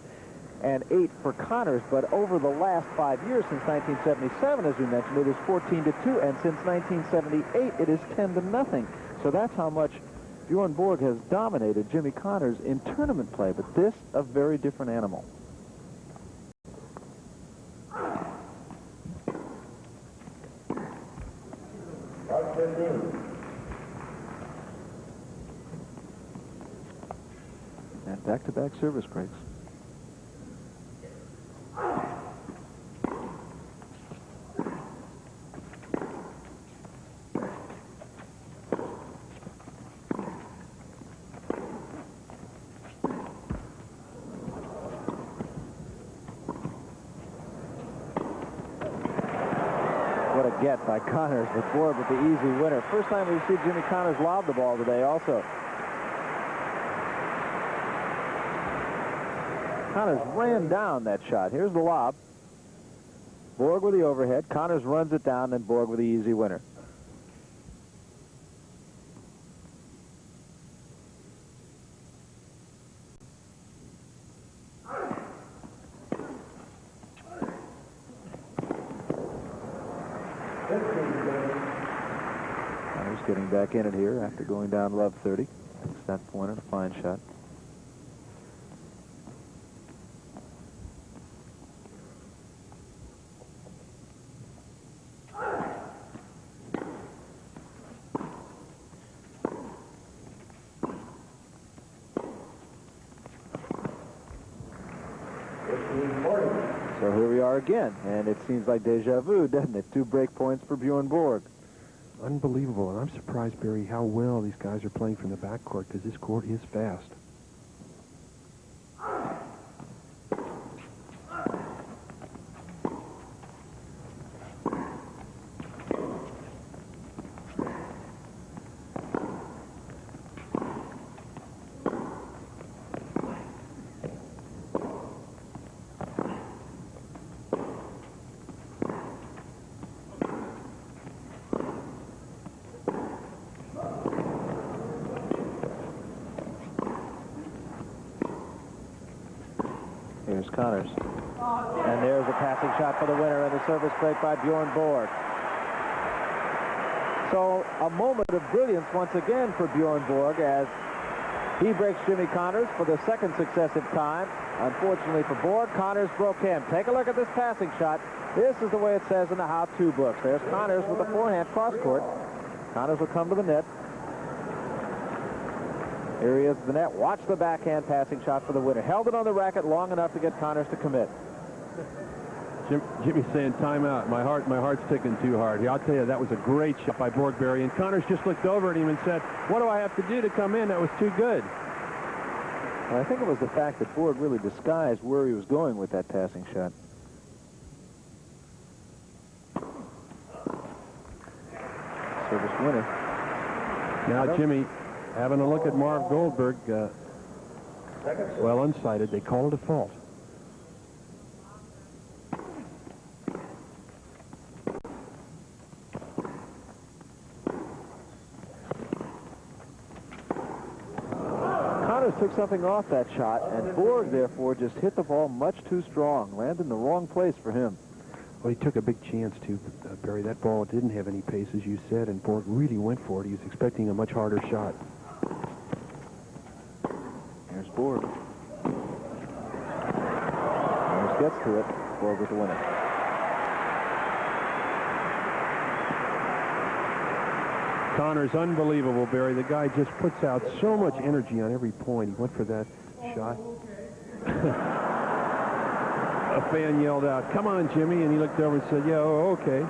Speaker 2: and 8 for Connors, but over the last 5 years, since 1977, as we mentioned, it is 14-2, and since 1978, it is 10-0. So that's how much Bjorn Borg has dominated Jimmy Connors in tournament play, but this, a very different animal. And back-to-back service breaks. What a get by Connors, with Borg with the easy winner. First time we've seen Jimmy Connors lob the ball today also. Connors ran down that shot. Here's the lob. Borg with the overhead. Connors runs it down, and Borg with the easy winner. Connors getting back in it here after going down love 30. Takes that point and a fine shot. So here we are again, and it seems like deja vu, doesn't it? 2 break points for Bjorn Borg.
Speaker 1: Unbelievable, and I'm surprised, Barry, how well these guys are playing from the backcourt, because this court is fast.
Speaker 2: There's Connors. And there's a passing shot for the winner and the service break by Bjorn Borg. So a moment of brilliance once again for Bjorn Borg as he breaks Jimmy Connors for the second successive time. Unfortunately for Borg, Connors broke him. Take a look at this passing shot. This is the way it says in the how-to books. There's Connors with a forehand cross-court. Connors will come to the net. Here he is at the net. Watch the backhand passing shot for the winner. Held it on the racket long enough to get Connors to commit.
Speaker 1: Jimmy's saying timeout. My heart's ticking too hard. I'll tell you, that was a great shot by Borgberry. And Connors just looked over at him and said, what do I have to do to come in? That was too good.
Speaker 2: Well, I think it was the fact that Borg really disguised where he was going with that passing shot. Service winner.
Speaker 1: Now Jimmy having a look at Marv Goldberg. Well, unsighted. They call it a fault.
Speaker 2: Connors took something off that shot, and Borg, therefore, just hit the ball much too strong. Landed in the wrong place for him.
Speaker 1: Well, he took a big chance, too, Barry. That ball didn't have any pace, as you said, and Borg really went for it. He was expecting a much harder shot.
Speaker 2: Here's Borg. Connors gets to it. Borg with the winner.
Speaker 1: Connors, unbelievable, Barry. The guy just puts out so much energy on every point. He went for that shot. A fan yelled out, come on, Jimmy, and he looked over and said, yeah, oh, okay.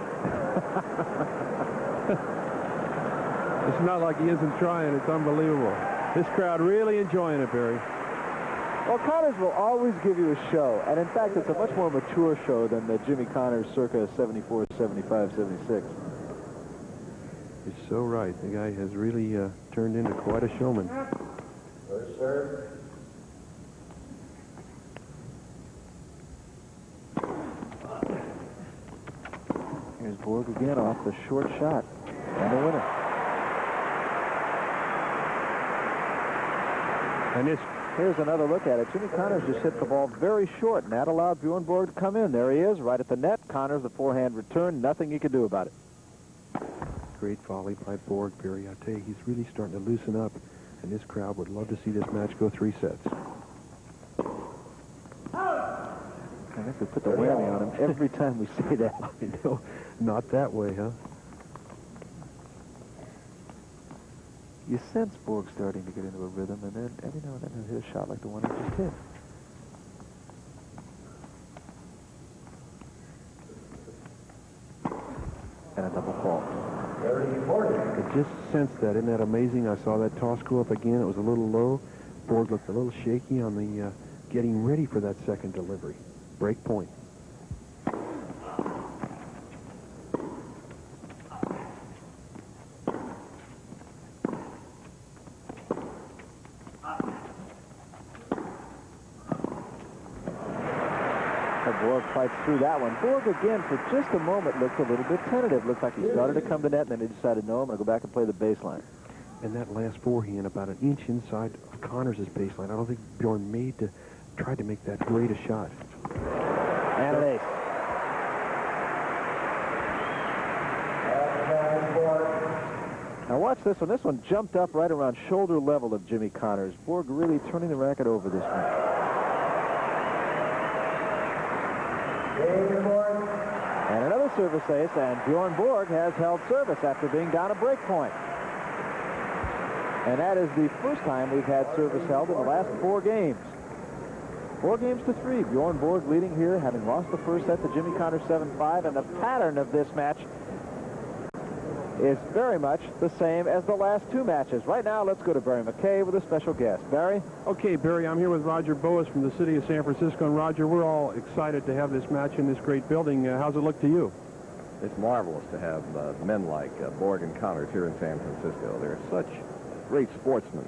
Speaker 1: It's not like he isn't trying. It's unbelievable. This crowd really enjoying it, Barry.
Speaker 2: Well, Connors will always give you a show, and in fact, it's a much more mature show than the Jimmy Connors circa 74, 75, 76.
Speaker 1: You're so right. The guy has really turned into quite a showman.
Speaker 3: First serve.
Speaker 2: Here's Borg again off the short shot. And the winner.
Speaker 1: And this...
Speaker 2: Here's another look at it. Jimmy Connors just hit the ball very short, and that allowed Bjorn Borg to come in. There he is, right at the net. Connors, the forehand return. Nothing he could do about it.
Speaker 1: Great volley by Borg, Barry. I tell you, he's really starting to loosen up, and this crowd would love to see this match go 3 sets.
Speaker 2: I think we put the whammy on him every time we say that.
Speaker 1: I know. Not that way, huh?
Speaker 2: You sense Borg starting to get into a rhythm, and then every now and then he'll hit a shot like the one he just hit. And a double fault.
Speaker 1: I just sensed that. Isn't that amazing? I saw that toss go up again. It was a little low. Borg looked a little shaky on the getting ready for that second delivery. Break point.
Speaker 2: Borg fights through that one. Borg, again, for just a moment, looked a little bit tentative. Looked like he started to come to net, and then he decided, no, I'm going to go back and play the baseline.
Speaker 1: And that last forehand, about an inch inside of Connors' baseline. I don't think Bjorn tried to make that great a shot.
Speaker 2: And an ace. Now watch this one. This one jumped up right around shoulder level of Jimmy Connors. Borg really turning the racket over this one. And another service ace, and Bjorn Borg has held service after being down a break point. And that is the first time we've had service held in the last 4 games. 4 games to 3. Bjorn Borg leading here, having lost the first set to Jimmy Connors 7-5, and the pattern of this match is very much the same as the last 2 matches. Right now, let's go to Barry McKay with a special guest. Barry?
Speaker 1: Okay, Barry, I'm here with Roger Boas from the city of San Francisco. And Roger, we're all excited to have this match in this great building. How's it look to you?
Speaker 6: It's marvelous to have men like Borg and Connors here in San Francisco. They're such great sportsmen.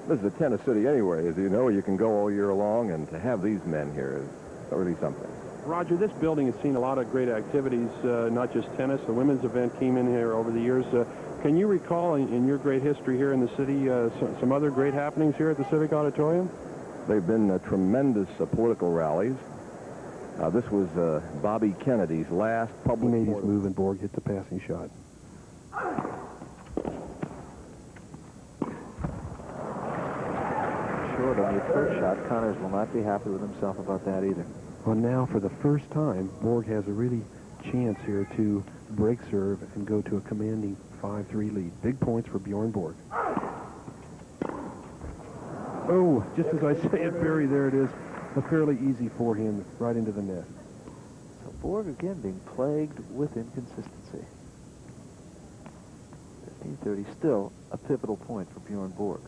Speaker 6: This is a tennis city anyway, as you know. You can go all year long, and to have these men here is really something.
Speaker 1: Roger, this building has seen a lot of great activities, not just tennis. The women's event came in here over the years. Can you recall in your great history here in the city some other great happenings here at the Civic Auditorium?
Speaker 6: They've been tremendous political rallies. This was Bobby Kennedy's last public...
Speaker 1: He made his move and Borg hit the passing shot.
Speaker 2: Short on the approach shot. Connors will not be happy with himself about that either.
Speaker 1: Well, now for the first time, Borg has a really chance here to break serve and go to a commanding 5-3 lead. Big points for Bjorn Borg. Oh, just as I say it, Barry, there it is. A fairly easy forehand right into the net.
Speaker 2: So Borg again being plagued with inconsistency. 15-30, still a pivotal point for Bjorn Borg.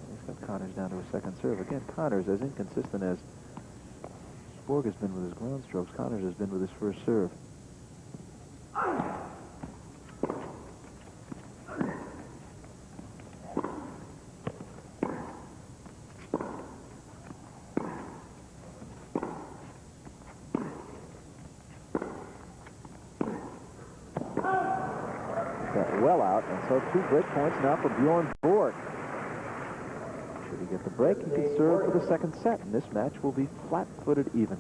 Speaker 2: He's got Connors down to a second serve. Again, Connors, as inconsistent as Borg has been with his ground strokes, Connors has been with his first serve. Well out, and so 2 break points now for Bjorn Borg. Should he get the break, he can serve for the second set, and this match will be flat-footed even.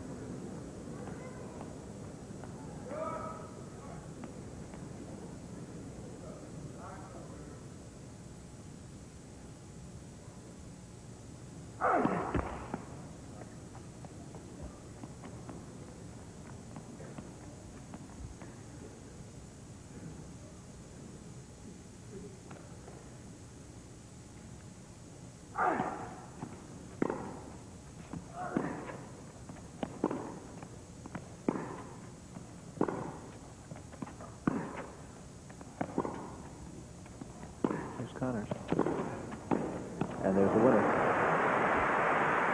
Speaker 2: Connors. And there's the winner.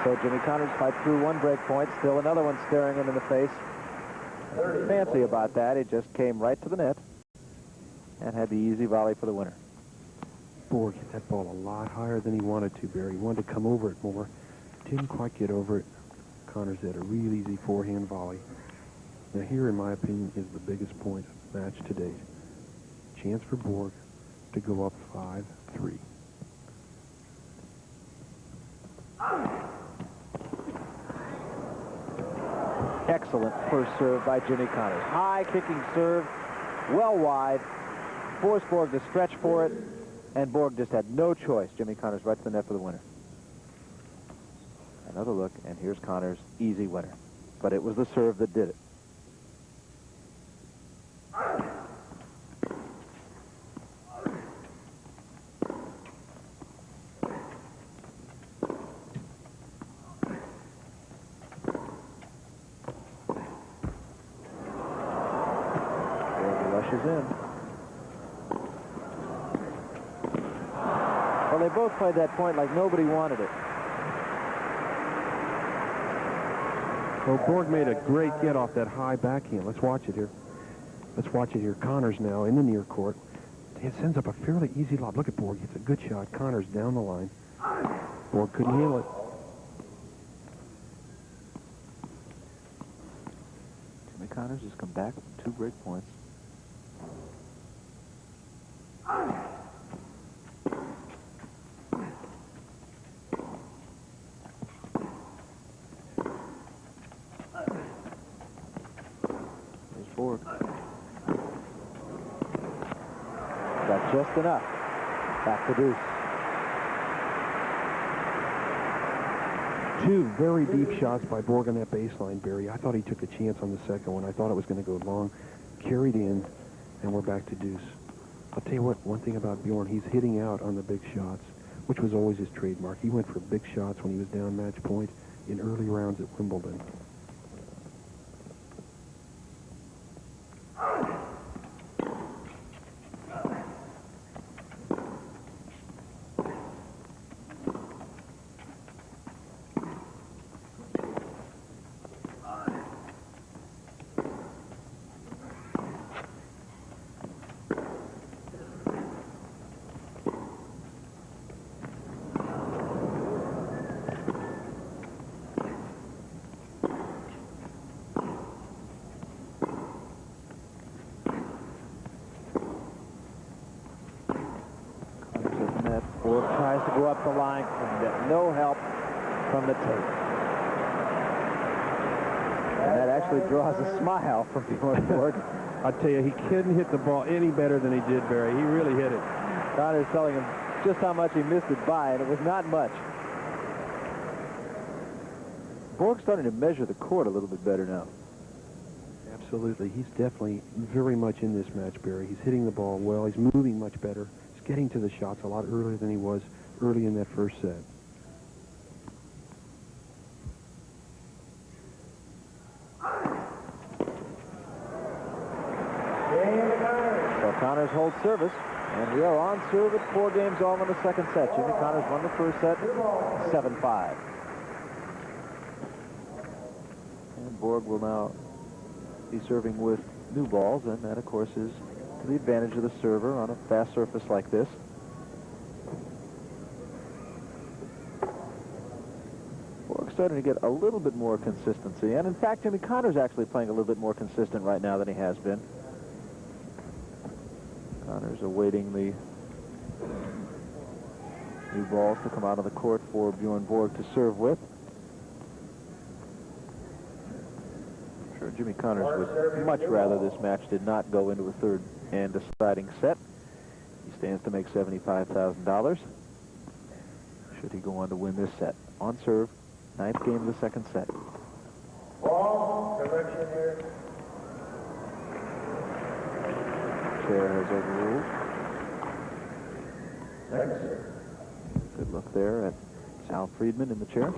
Speaker 2: So Jimmy Connors fights through 1 break point. Still another one staring him in the face. Fancy about that. It just came right to the net and had the easy volley for the winner.
Speaker 1: Borg hit that ball a lot higher than he wanted to, Barry. He wanted to come over it more. Didn't quite get over it. Connors had a real easy forehand volley. Now here, in my opinion, is the biggest point of the match to date. Chance for Borg to go up 5-3.
Speaker 2: Excellent first serve by Jimmy Connors. High kicking serve, well wide. Forced Borg to stretch for it, and Borg just had no choice. Jimmy Connors right to the net for the winner. Another look, and here's Connors, easy winner. But it was the serve that did it. In. Well, they both played that point like nobody wanted it.
Speaker 1: Well, Borg made a great get off that high backhand. Let's watch it here. Let's watch it here. Connors now in the near court. It sends up a fairly easy lob. Look at Borg. It's a good shot. Connors down the line. Borg couldn't handle it.
Speaker 2: Jimmy Connors has come back with 2 break points. Borg. Got just enough. Back to deuce.
Speaker 1: 2 very deep shots by Borg on that baseline, Barry. I thought he took a chance on the second one. I thought it was going to go long. Carried in, and we're back to deuce. I'll tell you what, one thing about Bjorn, he's hitting out on the big shots, which was always his trademark. He went for big shots when he was down match point in early rounds at Wimbledon.
Speaker 2: Borg tries to go up the line, and get no help from the tape. And that actually draws a smile from Bjorn Borg.
Speaker 1: I tell you, he couldn't hit the ball any better than he did, Barry. He really hit it.
Speaker 2: Connors telling him just how much he missed it by, and it was not much. Borg's starting to measure the court a little bit better now.
Speaker 1: Absolutely. He's definitely very much in this match, Barry. He's hitting the ball well. He's moving much better. He's getting to the shots a lot earlier than he was early in that first set.
Speaker 2: So Connors holds service, and we are on serve at 4 games all in the second set. Jimmy Connors won the first set 7-5. And Borg will now be serving with new balls, and that, of course, is to the advantage of the server on a fast surface like this. Borg's starting to get a little bit more consistency, and in fact, Jimmy Connors actually playing a little bit more consistent right now than he has been. Connors awaiting the new balls to come out of the court for Bjorn Borg to serve with. I'm sure Jimmy Connors would much rather this match did not go into a third and deciding set. He stands to make $75,000 should he go on to win this set. On serve, 9th game of the second set.
Speaker 3: Ball, correction here.
Speaker 2: Chair has overruled.
Speaker 3: Next.
Speaker 2: Good look there at Sal Friedman in the chair.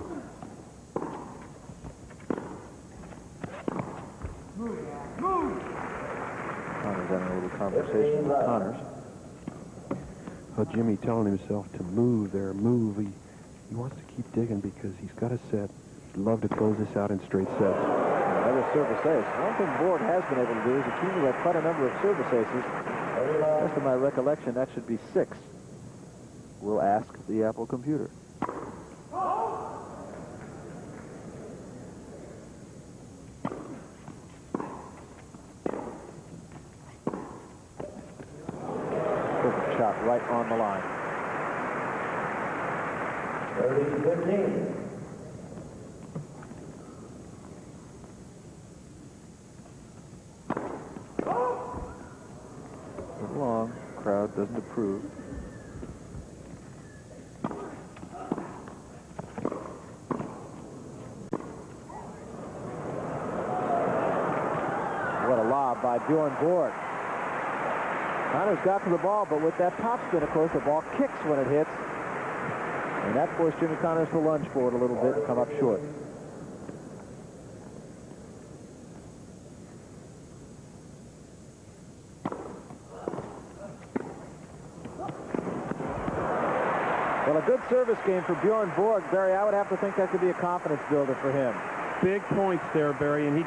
Speaker 2: Connors having a little conversation with Connors.
Speaker 1: Oh, Jimmy telling himself to move there, move. He wants to keep digging because he's got a set. He'd love to close this out in straight sets.
Speaker 2: Another service ace. One thing Borg has been able to do is accumulate quite a number of service aces. Best of my recollection, that should be 6. We'll ask the Apple computer. Perfect shot right on the line.
Speaker 3: 30-15.
Speaker 2: Long. Crowd doesn't approve. What a lob by Bjorn Borg. Connors got to the ball, but with that topspin, of course, the ball kicks when it hits. And that forced Jimmy Connors to lunge for it a little bit and come up short. Well, a good service game for Bjorn Borg, Barry. I would have to think that could be a confidence builder for him.
Speaker 1: Big points there, Barry, and he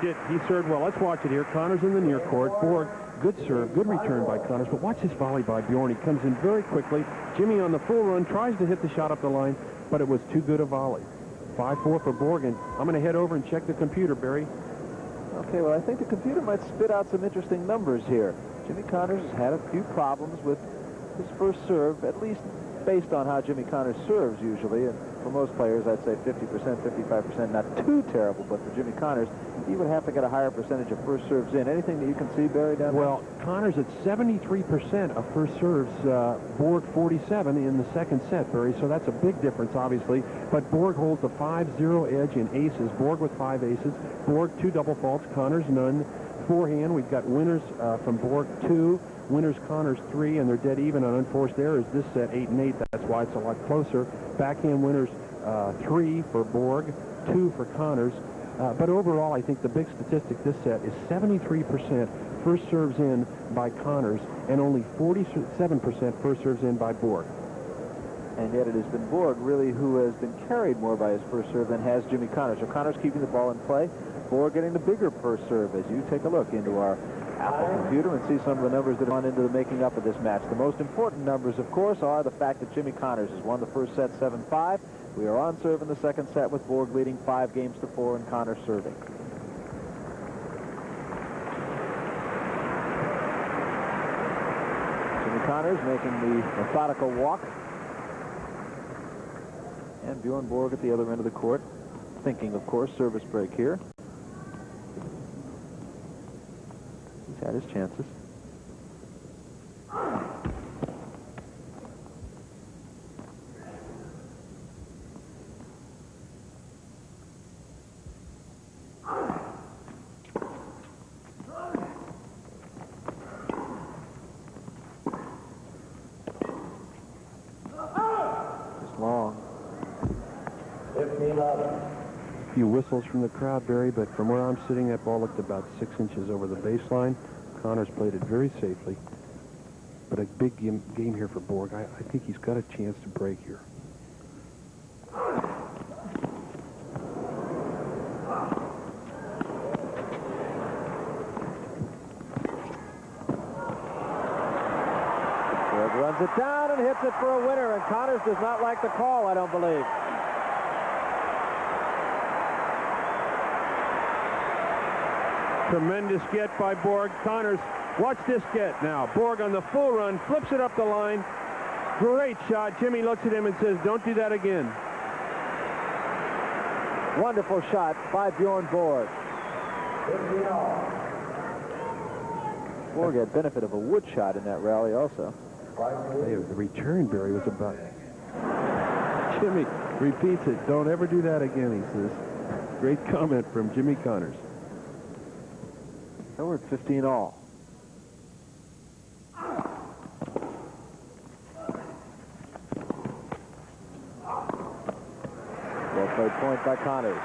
Speaker 1: served well. Let's watch it here. Connors in the near court. Borg, good serve, good return by Connors, but watch this volley by Bjorn. He comes in very quickly. Jimmy on the full run, tries to hit the shot up the line, but it was too good a volley. 5-4 for Borg, and I'm going to head over and check the computer, Barry.
Speaker 2: Okay, well, I think the computer might spit out some interesting numbers here. Jimmy Connors has had a few problems with his first serve, at least based on how Jimmy Connors serves usually. And for most players, I'd say 50%, 55%, not too terrible, but for Jimmy Connors, he would have to get a higher percentage of first serves in. Anything that you can see, Barry, down there?
Speaker 1: Well, Connors at 73% of first serves, Borg 47 in the second set, Barry, so that's a big difference, obviously. But Borg holds a 5-0 edge in aces. Borg with 5 aces. Borg 2 double faults, Connors none. Forehand, we've got winners from Borg 2. Winners Connors 3, and they're dead even on unforced errors this set, 8 and 8. That's why it's a lot closer. Backhand winners 3 for Borg, 2 for Connors. But overall, I think the big statistic this set is 73% first serves in by Connors and only 47% first serves in by Borg.
Speaker 2: And yet it has been Borg, really, who has been carried more by his first serve than has Jimmy Connors. So Connors keeping the ball in play, Borg getting the bigger first serve as you take a look into our Apple computer and see some of the numbers that have gone into the making up of this match. The most important numbers, of course, are the fact that Jimmy Connors has won the first set 7-5. We are on serve in the second set with Borg leading 5-4 and Connors serving. Jimmy Connors making the methodical walk And Bjorn Borg at the other end of the court, thinking, of course, service break here. He's had his chances.
Speaker 1: A few whistles from the crowd, Barry, but from where I'm sitting, that ball looked about 6 inches over the baseline. Connors played it very safely. But a big game here for Borg. I think he's got a chance to break here.
Speaker 2: Borg runs it down and hits it for a winner, and Connors does not like the call, I don't believe.
Speaker 1: Tremendous get by Borg. Connors, watch this get now. Borg on the full run, flips it up the line. Great shot. Jimmy looks at him and says, don't do that again.
Speaker 2: Wonderful shot by Bjorn Borg. Borg had benefit of a wood shot in that rally also.
Speaker 1: Hey, the return, Barry, was about... Jimmy repeats it. Don't ever do that again, he says. Great comment from Jimmy Connors.
Speaker 2: So we're at 15 all. Well played point by Connors.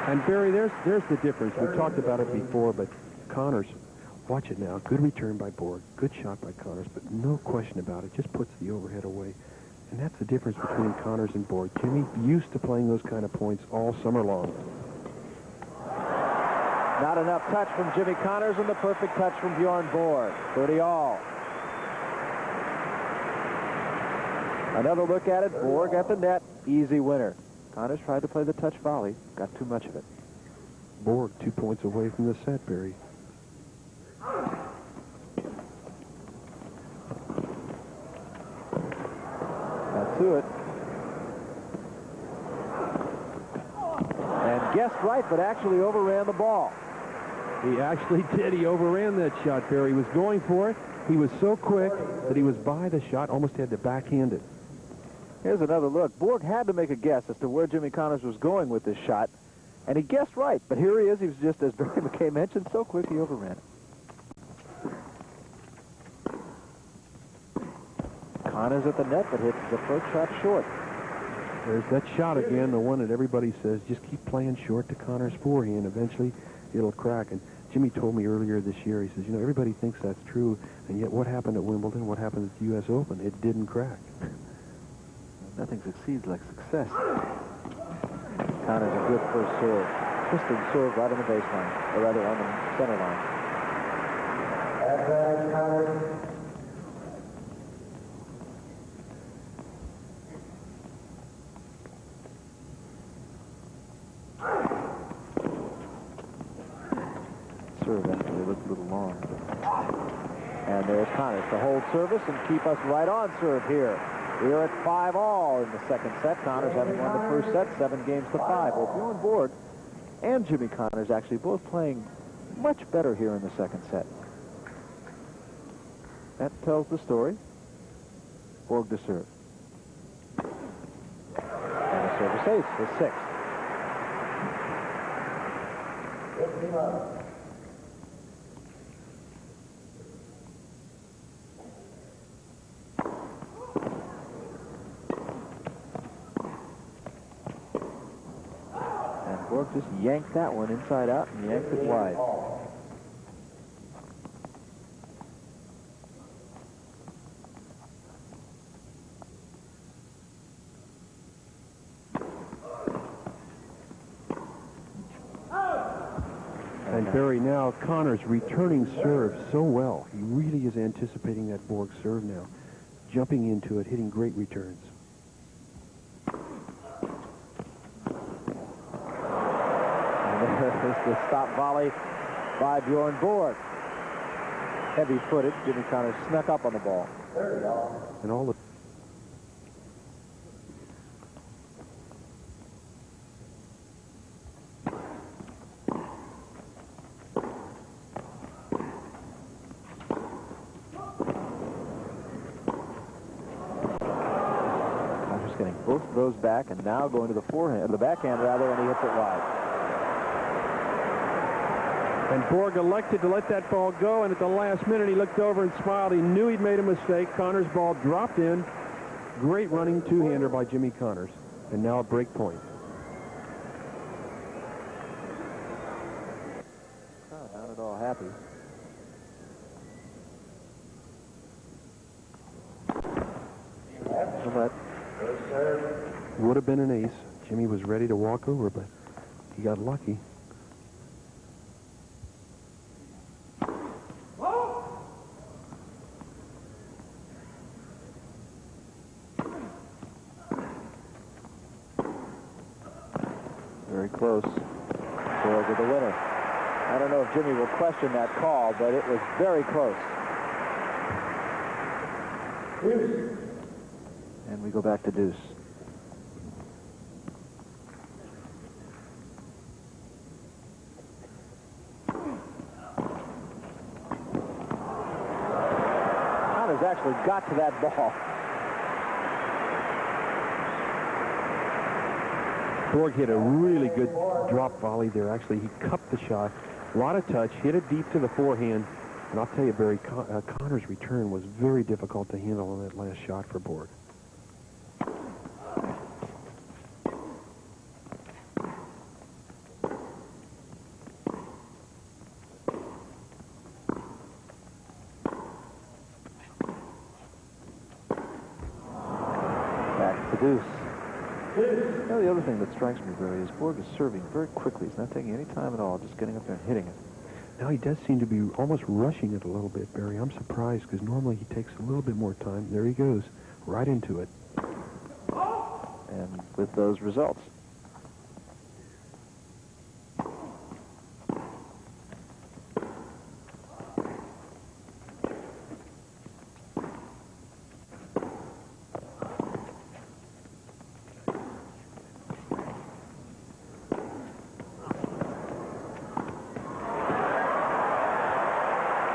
Speaker 1: And Barry, there's the difference. We talked about it before, but Connors, watch it now. Good return by Borg. Good shot by Connors, but no question about it. Just puts the overhead away. And that's the difference between Connors and Borg. Jimmy used to playing those kind of points all summer long.
Speaker 2: Not enough touch from Jimmy Connors, and the perfect touch from Bjorn Borg. 30 all. Another look at it. Borg at the net. Easy winner. Connors tried to play the touch volley. Got too much of it.
Speaker 1: Borg 2 points away from the set, Barry.
Speaker 2: Got to it. And guessed right, but actually overran the ball.
Speaker 1: He actually did. He overran that shot, Barry. He was going for it. He was so quick that he was by the shot, almost had to backhand it.
Speaker 2: Here's another look. Borg had to make a guess as to where Jimmy Connors was going with this shot, and he guessed right. But here he is. He was just, as Barry McKay mentioned, so quick he overran it. Connors at the net, but hits the first shot short.
Speaker 1: There's that shot again, the one that everybody says, just keep playing short to Connors' forehand. Eventually, it'll crack. And Jimmy told me earlier this year, he says, you know, everybody thinks that's true, and yet what happened at Wimbledon, what happened at the U.S. Open, it didn't crack.
Speaker 2: Nothing succeeds like success. Connors a good first serve. Twisting serve right on the baseline, or rather on the center line.
Speaker 3: Advantage, Connors.
Speaker 2: Serve actually looked a little long. And there's Connors to hold service and keep us right on serve here. We are at 5 all in the second set. Connors having won the first set, 7 games to 5. Well, Bjorn Borg and Jimmy Connors actually both playing much better here in the second set. That tells the story. Borg to serve. And a service ace, the 6th.
Speaker 3: 51.
Speaker 2: Borg just yanked that one inside out and yanked it wide.
Speaker 1: And Barry, now Connors returning serve so well. He really is anticipating that Borg serve now. Jumping into it, hitting great returns.
Speaker 2: The stop volley by Bjorn Borg. Heavy-footed. Jimmy Connors snuck up on the ball.
Speaker 1: And all the
Speaker 2: both of those back, and now going to the forehand, the backhand rather, and he hits it wide.
Speaker 1: And Borg elected to let that ball go, and at the last minute he looked over and smiled. He knew he'd made a mistake. Connors' ball dropped in. Great running two-hander by Jimmy Connors. And now a break point.
Speaker 2: Oh, not at all happy. But
Speaker 1: Would have been an ace. Jimmy was ready to walk over, but he got lucky.
Speaker 2: very close. Borg with the winner. I don't know if Jimmy will question that call, but it was very close. And we go back to deuce. Connors actually got to that ball.
Speaker 1: Borg hit a really good drop volley there. Actually, he cupped the shot. A lot of touch, hit it deep to the forehand. And I'll tell you, Barry, Connors' return was very difficult to handle on that last shot for Borg.
Speaker 2: Back to deuce. Now, the other thing that strikes me, Barry, is Borg is serving very quickly. He's not taking any time at all, just getting up there and hitting it.
Speaker 1: Now he does seem to be almost rushing it a little bit, Barry. I'm surprised because normally he takes a little bit more time. There he goes, right into it.
Speaker 2: And with those results.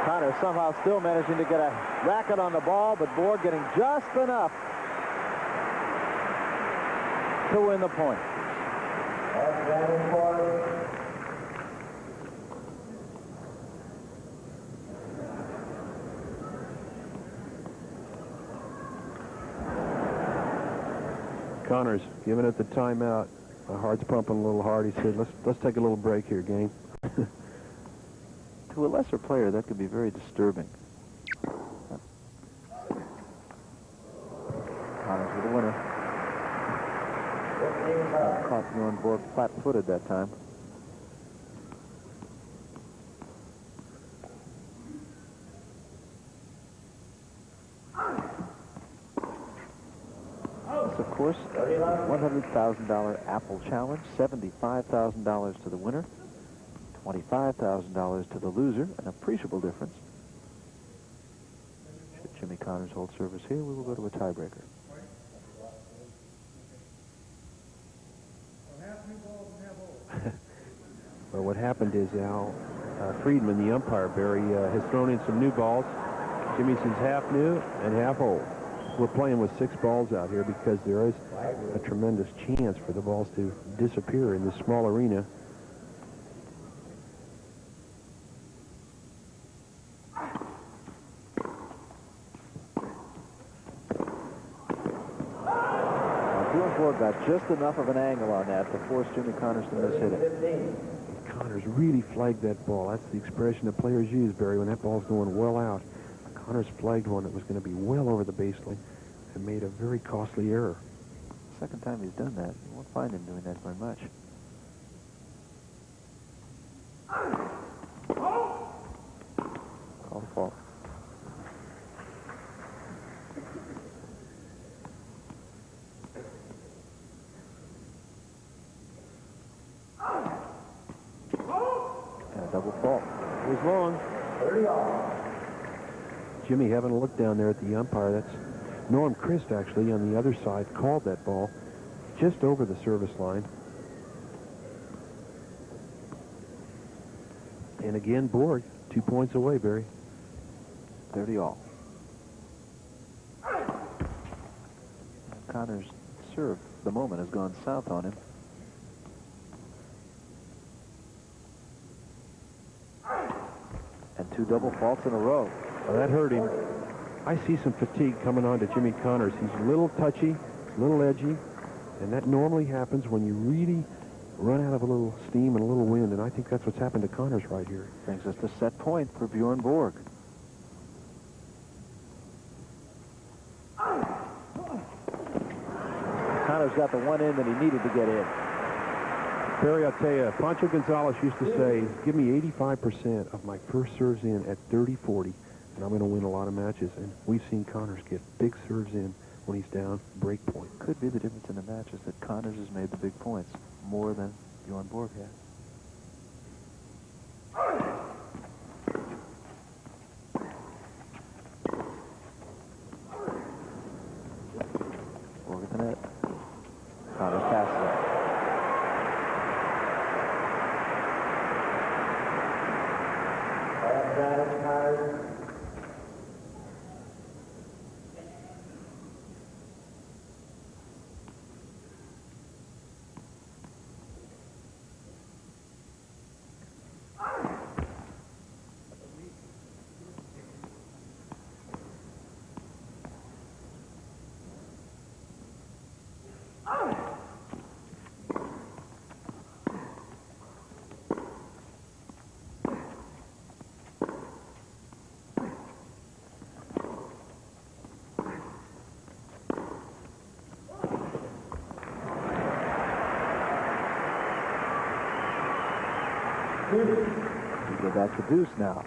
Speaker 2: Connors somehow still managing to get a racket on the ball, but Borg getting just enough to win the point.
Speaker 1: Connors giving it the timeout. My heart's pumping a little hard. He said, let's take a little break here, gang.
Speaker 2: To a lesser player, that could be very disturbing. Connors with the winner. Caught Bjorn Borg flat-footed that time. This, of course, $100,000 Apple Challenge, $75,000 to the winner. $25,000 to the loser, an appreciable difference. Should Jimmy Connors hold service here, we will go to a tiebreaker.
Speaker 1: Well, what happened is Al Friedman, the umpire, Barry, has thrown in some new balls. Jimmy says half new and half old. We're playing with 6 balls out here because there is a tremendous chance for the balls to disappear in this small arena.
Speaker 2: Borg got just enough of an angle on that to force Jimmy Connors to miss-hit it.
Speaker 1: Connors really flagged that ball. That's the expression that players use, Barry, when that ball's going well out. Connors flagged one that was going to be well over the baseline and made a very costly error.
Speaker 2: Second time he's done that. You won't find him doing that very much. Call the fault. Double fault.
Speaker 1: It was long. Jimmy having a look down there at the umpire. That's Norm Christ, actually, on the other side, called that ball just over the service line. And again, Borg, 2 points away, Barry.
Speaker 2: 30 all. Connors sure the moment has gone south on him. And 2 double faults in a row.
Speaker 1: Well, that hurt him. I see some fatigue coming on to Jimmy Connors. He's a little touchy, a little edgy, and that normally happens when you really run out of a little steam and a little wind, and I think that's what's happened to Connors right here.
Speaker 2: Brings us to set point for Bjorn Borg. Connors got the one in that he needed to get in.
Speaker 1: Barry, I'll tell you, Pancho Gonzalez used to say, give me 85% of my first serves in at 30-40, and I'm going to win a lot of matches. And we've seen Connors get big serves in when he's down break point.
Speaker 2: Could be the difference in the match is that Connors has made the big points more than Bjorn Borg has. Borg at the net. Connors passes it. We go back to deuce now.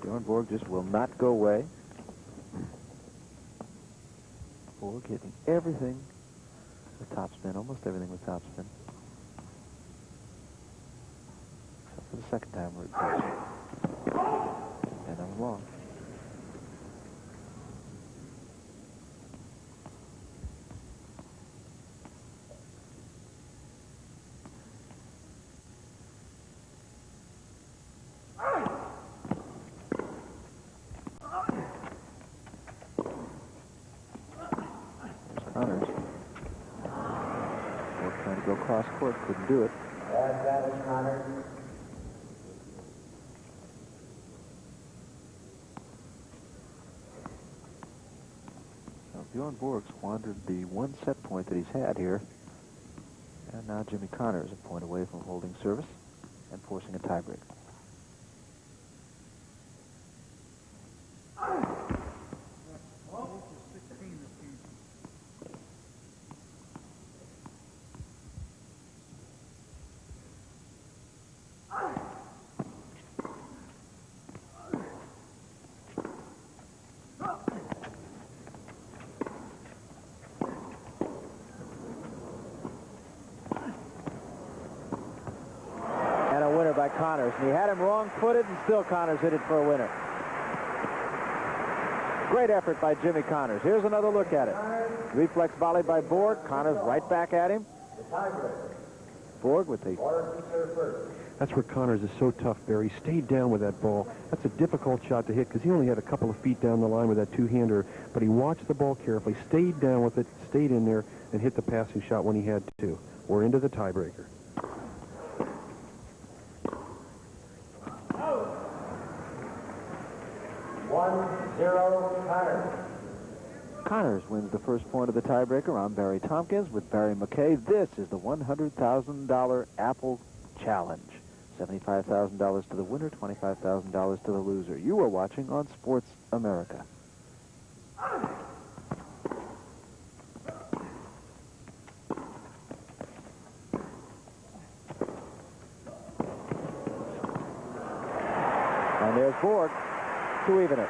Speaker 2: Bjorn Borg just will not go away. Borg hitting everything with topspin, almost everything with topspin. Except for the second time where it touched. And I'm wrong. Connors. Borg trying to go cross court, couldn't do it.
Speaker 3: That was Connor.
Speaker 2: So Bjorn Borg squandered the one set point that he's had here. And now Jimmy Connors a point away from holding service and forcing a tiebreaker. By Connors, and he had him wrong-footed, and still Connors hit it for a winner. Great effort by Jimmy Connors. Here's another look at it. Reflex volley by Borg. Connors right back at him. Borg with the...
Speaker 1: That's where Connors is so tough, Barry. He stayed down with that ball. That's a difficult shot to hit because he only had a couple of feet down the line with that two-hander, but he watched the ball carefully, stayed down with it, stayed in there, and hit the passing shot when he had to. We're into the tiebreaker.
Speaker 2: Connors wins the first point of the tiebreaker on Barry Tompkins with Barry McKay. This is the $100,000 Apple Challenge. $75,000 to the winner, $25,000 to the loser. You are watching on Sports America. And there's Borg to even it.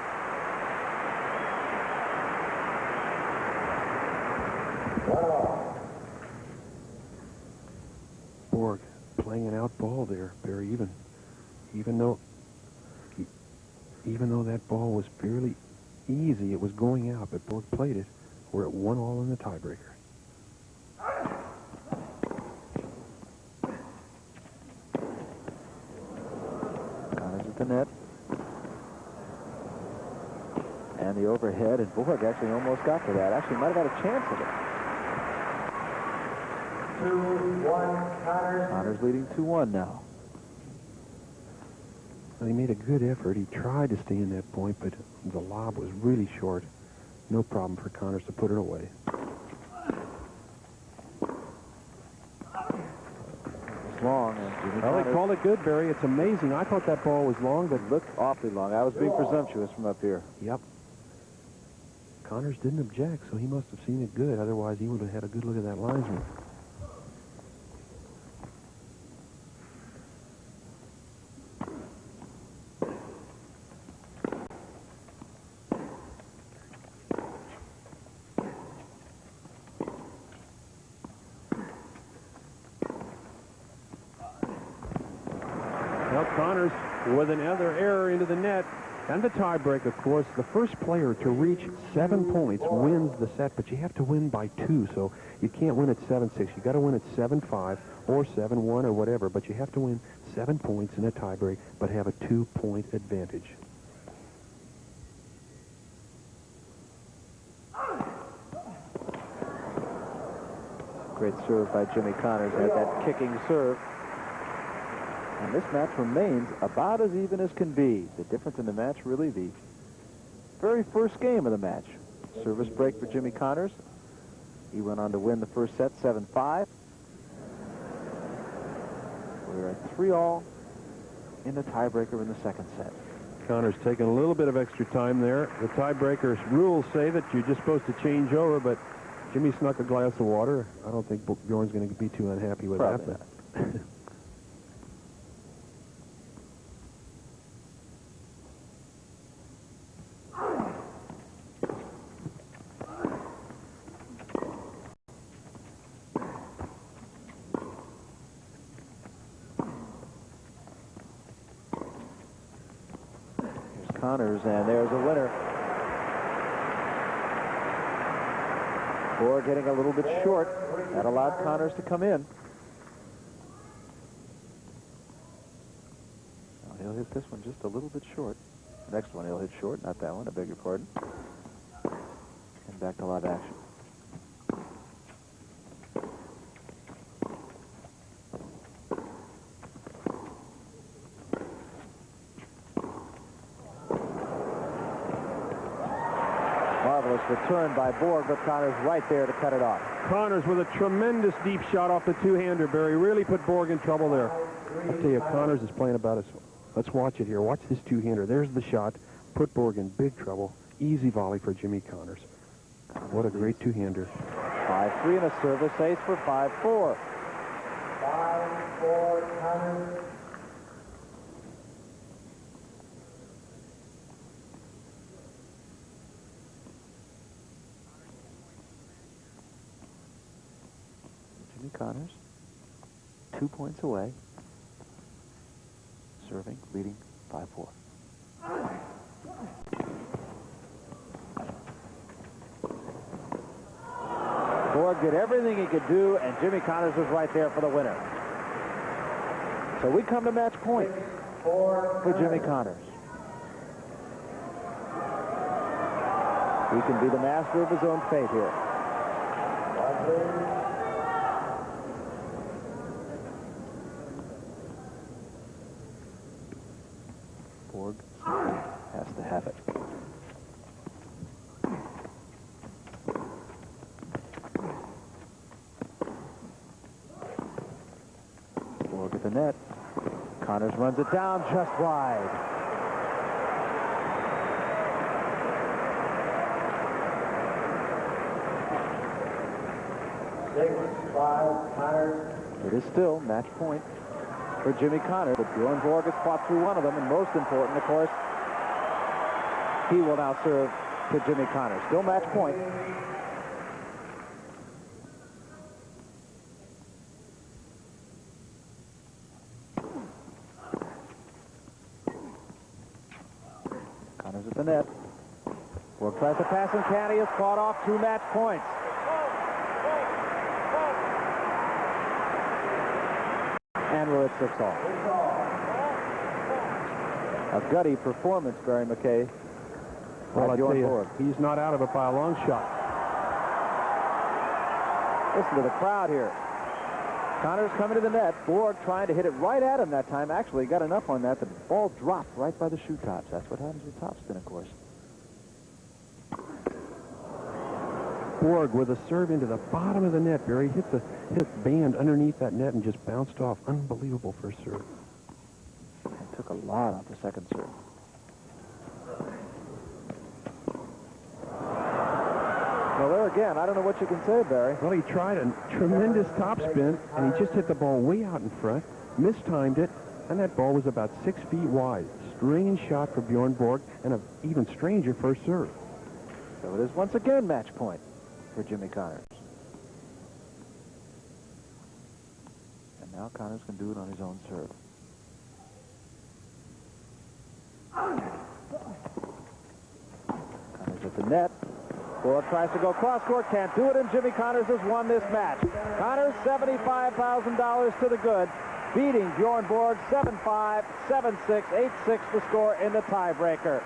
Speaker 1: Borg playing an out ball there, Barry, even though that ball was fairly easy, it was going out, but Borg played it. We're at 1-1 in the tiebreaker.
Speaker 2: Connors at the net. And the overhead, and Borg actually almost got to that. Actually might have had a chance of it.
Speaker 3: 2-1 Connors.
Speaker 2: Connors leading 2-1 now.
Speaker 1: Well, he made a good effort. He tried to stay in that point, but the lob was really short. No problem for Connors to put it away.
Speaker 2: It's long, and Jimmy
Speaker 1: Well, they
Speaker 2: Connors
Speaker 1: called it good, Barry. It's amazing. I thought that ball was long, but
Speaker 2: looked awfully long. I was being presumptuous from up here.
Speaker 1: yep. Connors didn't object, so he must have seen it good. Otherwise, he would have had a good look at that linesman. Well, Connors with another error into the net. And the tiebreak, of course, the first player to reach 7 points wins the set, but you have to win by 2, so you can't win at 7-6. You got to win at 7-5 or 7-1 or whatever, but you have to win 7 points in a tiebreak, but have a 2-point advantage.
Speaker 2: Great serve by Jimmy Connors. Had that kicking serve. And this match remains about as even as can be. The difference in the match, really, the very first game of the match. Service break for Jimmy Connors. He went on to win the first set, 7-5. We're at 3-all in the tiebreaker in the second set.
Speaker 1: Connors taking a little bit of extra time there. The tiebreaker's rules say that you're just supposed to change over, but Jimmy snuck a glass of water. I don't think Bjorn's going to be too unhappy with
Speaker 2: Probably
Speaker 1: that. But
Speaker 2: Connors, and there's a winner. Borg getting a little bit short. That allowed Connors to come in. Well, he'll hit this one just a little bit short. Next one he'll hit short, not that one, I beg your pardon. And back to live action. Marvelous return by Borg, but Connors right there to cut it off.
Speaker 1: Connors with a tremendous deep shot off the two-hander, Barry. Really put Borg in trouble there. I tell you, Connors is playing about us. Let's watch it here. Watch this two-hander. There's the shot. Put Borg in big trouble. Easy volley for Jimmy Connors. What a great two-hander.
Speaker 2: 5-3 and a service ace for 5-4.
Speaker 3: 5-4 Connors.
Speaker 2: Jimmy Connors, 2 points away. Serving, leading 5-4. Borg did everything he could do, and Jimmy Connors was right there for the winner. So we come to match point for Jimmy Connors. He can be the master of his own fate here. Borg has to have it. Borg at the net. Connors runs it down just wide.
Speaker 3: Six, 5 Connors.
Speaker 2: It is still match point for Jimmy Connors. But Bjorn Borg has fought through one of them, and most important, of course, he will now serve to Jimmy Connors. Still match point. Connors at the net. Borg tries to pass and can. He has fought off 2 match points. And we're at 6-all. A gutty performance, Barry McKay,
Speaker 1: Well, I tell
Speaker 2: Bjorn
Speaker 1: you,
Speaker 2: Borg.
Speaker 1: he's not out of it by a long shot.
Speaker 2: Listen to the crowd here. Connors coming to the net. Borg trying to hit it right at him that time. Actually, got enough on that. The ball dropped right by the shoe tops. That's what happens with topspin, of course.
Speaker 1: Borg with a serve into the bottom of the net. Barry hit the band underneath that net and just bounced off. Unbelievable first serve.
Speaker 2: It took a lot off the second serve. Well, there again, I don't know what you can say, Barry.
Speaker 1: Well, he tried a tremendous topspin, and he just hit the ball way out in front, mistimed it, and that ball was about 6 feet wide. Strange shot for Bjorn Borg, and an even stranger first serve.
Speaker 2: So it is once again match point for Jimmy Connors. And now Connors can do it on his own serve. Connors at the net. Borg tries to go cross-court, can't do it, and Jimmy Connors has won this match. Connors, $75,000 to the good, beating Bjorn Borg 7-5, 7-6, 8-6 the score in the tiebreaker.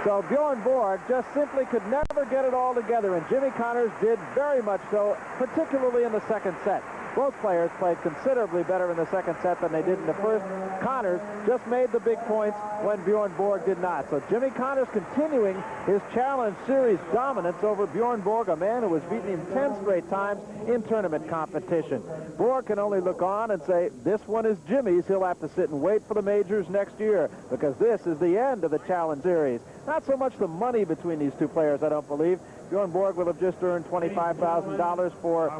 Speaker 2: So Bjorn Borg just simply could never get it all together, and Jimmy Connors did very much so, particularly in the second set. Both players played considerably better in the second set than they did in the first. Connors just made the big points when Bjorn Borg did not. So Jimmy Connors continuing his Challenge Series dominance over Bjorn Borg, a man who has beaten him 10 straight times in tournament competition. Borg can only look on and say, this one is Jimmy's. He'll have to sit and wait for the majors next year, because this is the end of the Challenge Series. Not so much the money between these two players, I don't believe. Bjorn Borg will have just earned $25,000 for,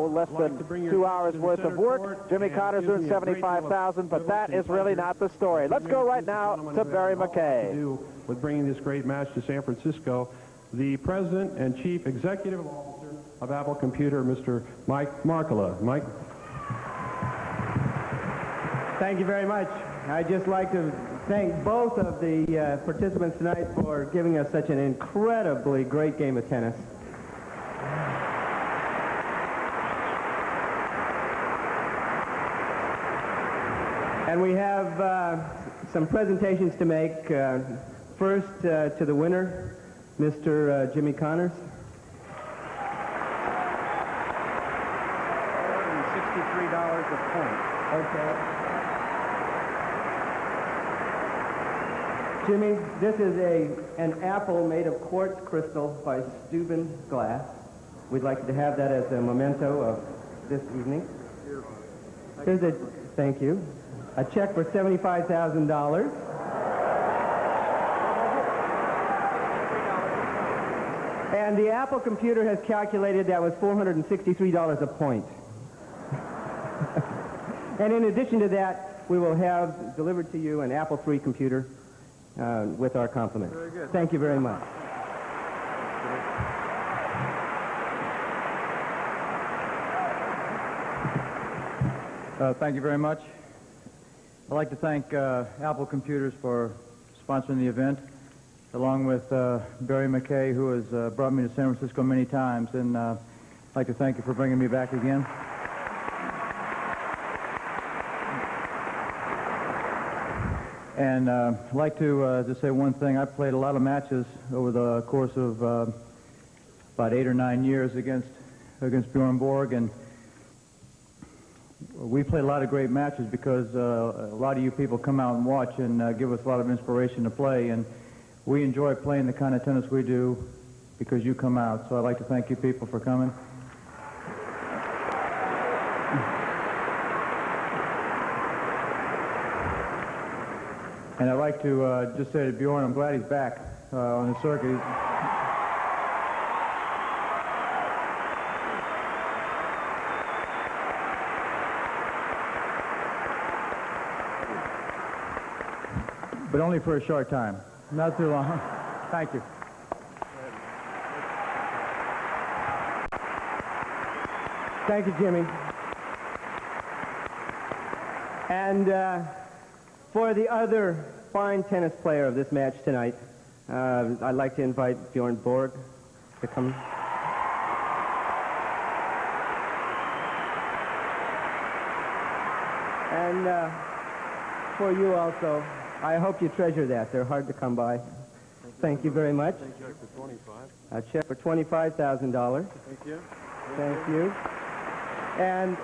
Speaker 2: less than 2 hours worth of work. Jimmy Connors earned $75,000, but that is really not the story. Let's go right now to Barry McKay.
Speaker 1: With bringing this great match to San Francisco, the President and Chief Executive Officer of Apple Computer, Mr. Mike Markkula. Mike?
Speaker 7: Thank you very much. I'd just like to thank both of the participants tonight for giving us such an incredibly great game of tennis. And we have some presentations to make. First, to the winner, Mr. Jimmy Connors.
Speaker 5: $63 a point.
Speaker 7: Okay. Jimmy, this is an apple made of quartz crystal by Steuben Glass. We'd like you to have that as a memento of this evening. Here's thank you, a check for $75,000. And the Apple computer has calculated that was $463 a point. And in addition to that, we will have delivered to you an Apple III computer with our compliments.
Speaker 5: Very good.
Speaker 7: Thank you very much.
Speaker 8: Thank you very much. I'd like to thank Apple Computers for sponsoring the event, along with Barry McKay, who has brought me to San Francisco many times, and I'd like to thank you for bringing me back again. And I'd like to just say one thing. I played a lot of matches over the course of about 8 or 9 years against Bjorn Borg, and we played a lot of great matches because a lot of you people come out and watch and give us a lot of inspiration to play, and we enjoy playing the kind of tennis we do because you come out. So I'd like to thank you people for coming. And I'd like to just say to Bjorn, I'm glad he's back on the circuit. But only for a short time. Not too long. Thank you.
Speaker 7: Thank you, Jimmy. And for the other fine tennis player of this match tonight, I'd like to invite Bjorn Borg to come. And for you also, I hope you treasure that. They're hard to come by.
Speaker 2: Thank
Speaker 7: Thank you very much.
Speaker 4: Check for 25.
Speaker 7: A check for $25,000.
Speaker 4: Thank you.
Speaker 7: Thank you. And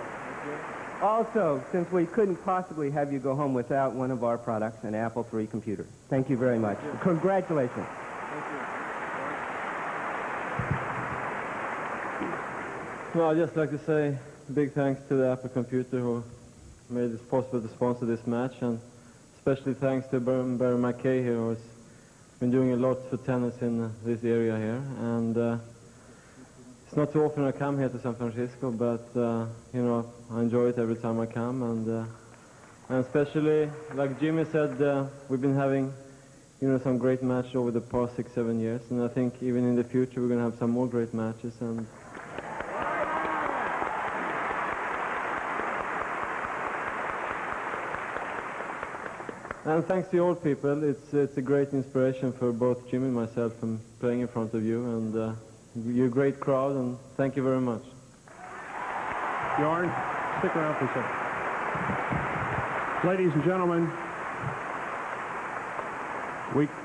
Speaker 7: also, since we couldn't possibly have you go home without one of our products, an Apple III computer. Thank you very much. Congratulations.
Speaker 9: Well, I'd just like to say big thanks to the Apple computer who made it possible to sponsor this match, and especially thanks to Barry McKay here, who's been doing a lot for tennis in this area here. And it's not too often I come here to San Francisco, but you know, I enjoy it every time I come. And especially, like Jimmy said, we've been having, you know, some great matches over the past 6-7 years, and I think even in the future we're going to have some more great matches. And thanks to you all people, it's a great inspiration for both Jimmy and myself from playing in front of you, and you're a great crowd, and thank you very much.
Speaker 1: Bjorn, stick around for a second. Ladies and gentlemen,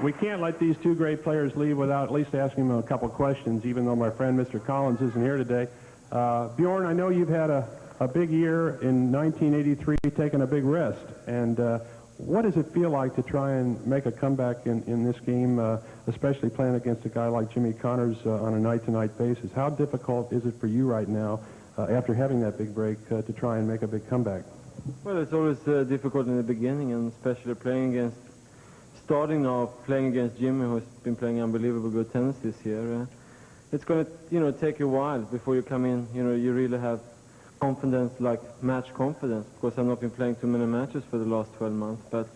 Speaker 1: we can't let these two great players leave without at least asking them a couple questions, even though my friend Mr. Collins isn't here today. Bjorn, I know you've had a big year in 1983, taking a big rest, and what does it feel like to try and make a comeback in this game, especially playing against a guy like Jimmy Connors on a night-to-night basis? How difficult is it for you right now, after having that big break, to try and make a big comeback?
Speaker 9: Well, it's always difficult in the beginning, and especially starting now playing against Jimmy, who's been playing unbelievable good tennis this year. It's going to, you know, take a while before you come in. You know, you really have confidence, like match confidence, because I've not been playing too many matches for the last 12 months. But,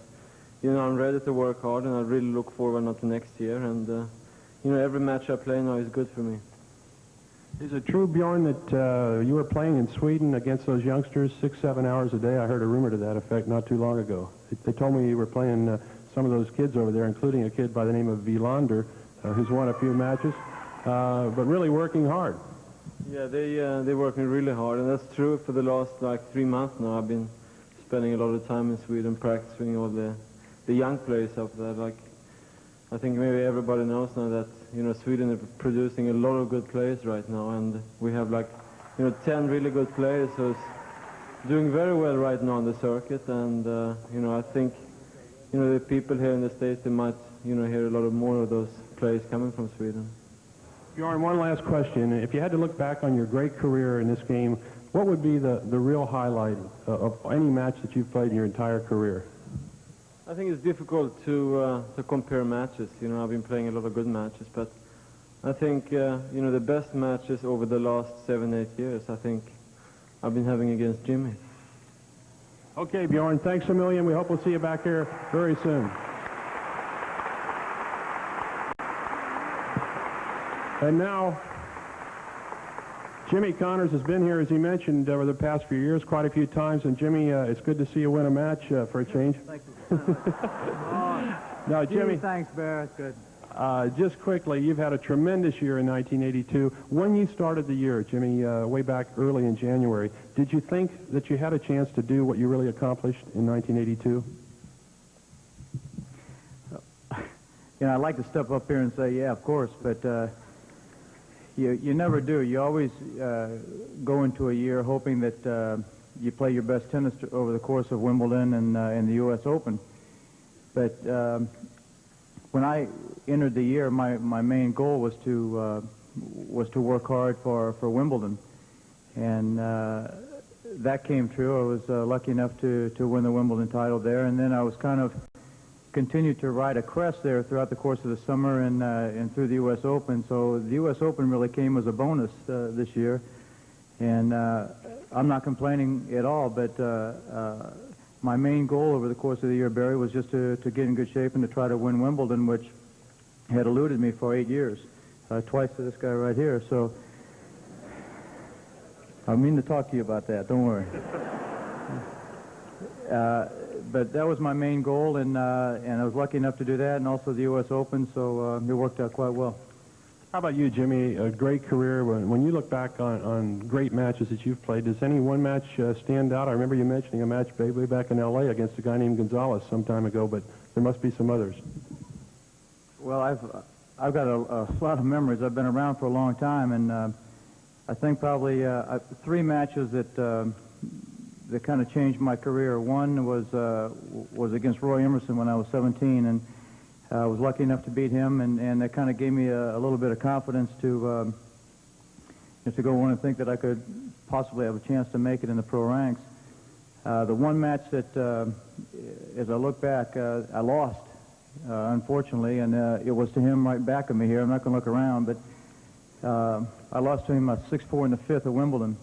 Speaker 9: you know, I'm ready to work hard, and I really look forward now to next year. And, you know, every match I play now is good for me.
Speaker 1: Is it true, Bjorn, that you were playing in Sweden against those youngsters 6-7 hours a day? I heard a rumor to that effect not too long ago. They told me you were playing some of those kids over there, including a kid by the name of Wilander, who's won a few matches, but really working hard.
Speaker 9: Yeah, they're working really hard, and that's true. For the last, like, 3 months now, I've been spending a lot of time in Sweden practicing all the young players up there. Like, I think maybe everybody knows now that, you know, Sweden is producing a lot of good players right now, and we have, like, you know, 10 really good players who's doing very well right now on the circuit. And, you know, I think, you know, the people here in the States, they might, you know, hear a lot more of those players coming from Sweden.
Speaker 1: Bjorn, one last question. If you had to look back on your great career in this game, what would be the real highlight of any match that you've played in your entire career?
Speaker 9: I think it's difficult to compare matches. You know, I've been playing a lot of good matches, but I think, you know, the best matches over the last 7-8 years, I think I've been having against Jimmy.
Speaker 1: Okay, Bjorn, thanks a million. We hope we'll see you back here very soon. And now, Jimmy Connors has been here, as he mentioned, over the past few years, quite a few times. And Jimmy, it's good to see you win a match for a change.
Speaker 8: Thank you.
Speaker 1: Now, Jimmy,
Speaker 8: thanks, Bear. It's good.
Speaker 1: just quickly, you've had a tremendous year in 1982. When you started the year, Jimmy, way back early in January, did you think that you had a chance to do what you really accomplished in 1982?
Speaker 8: You know, I'd like to step up here and say, yeah, of course, but you never do. You always go into a year hoping that you play your best tennis over the course of Wimbledon and the U.S. Open. But when I entered the year, my main goal was to work hard for Wimbledon, and that came true. I was lucky enough to win the Wimbledon title there, and then I was kind of continued to ride a crest there throughout the course of the summer and through the U.S. Open. So the U.S. Open really came as a bonus this year, and I'm not complaining at all, but my main goal over the course of the year, Barry, was just to get in good shape and to try to win Wimbledon, which had eluded me for 8 years, twice to this guy right here. So I mean to talk to you about that, don't worry. But that was my main goal, and I was lucky enough to do that, and also the U.S. Open, so it worked out quite well.
Speaker 1: How about you, Jimmy? A great career. When you look back on great matches that you've played, does any one match stand out? I remember you mentioning a match way back in L.A. against a guy named Gonzalez some time ago, but there must be some others.
Speaker 8: Well, I've got a lot of memories. I've been around for a long time, and I think probably 3 matches that kind of changed my career. One was against Roy Emerson when I was 17, and I was lucky enough to beat him, and that kind of gave me a little bit of confidence to go on and think that I could possibly have a chance to make it in the pro ranks. The one match that, as I look back, I lost, unfortunately, and it was to him right back of me here. I'm not going to look around, but I lost to him 6-4 in the 5th at Wimbledon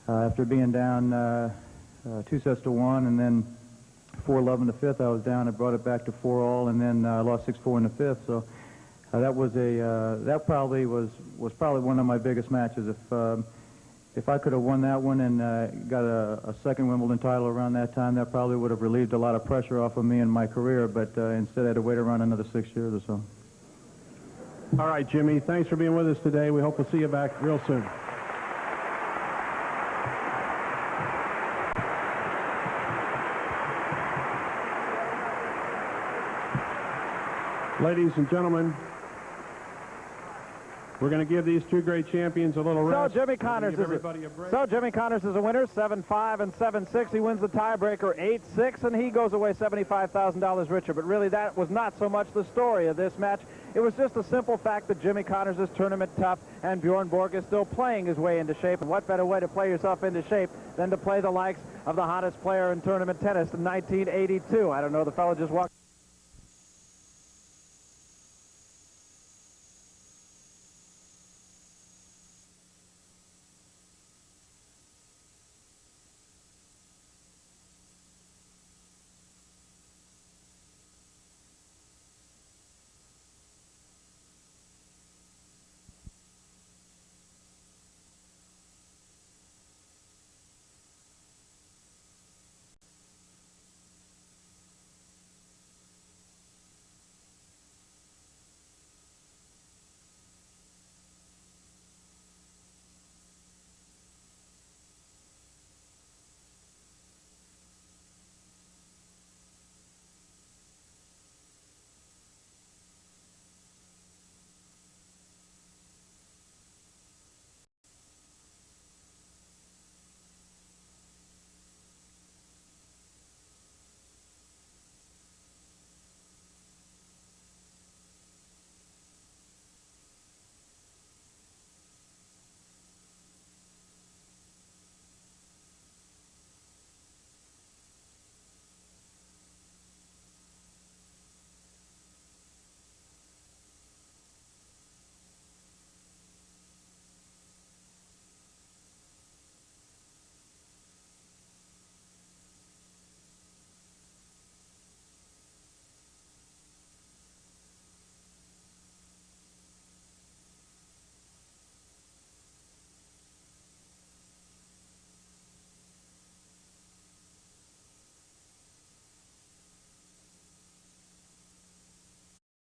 Speaker 8: after being down 2-1, and then 4-11 in the 5th. I was down. I brought it back to 4-all, and then I lost 6-4 in the 5th. So that probably was probably one of my biggest matches. If I could have won that one and got a second Wimbledon title around that time, that probably would have relieved a lot of pressure off of me in my career, but instead I had to wait around another 6 years or so.
Speaker 1: All right, Jimmy, thanks for being with us today. We hope we'll see you back real soon. Ladies and gentlemen, we're going to give these two great champions a little rest.
Speaker 2: So Jimmy Connors is a winner, 7-5 and 7-6. He wins the tiebreaker 8-6, and he goes away $75,000 richer. But really, that was not so much the story of this match. It was just a simple fact that Jimmy Connors is tournament tough, and Bjorn Borg is still playing his way into shape. And what better way to play yourself into shape than to play the likes of the hottest player in tournament tennis in 1982? I don't know, the fellow just walked.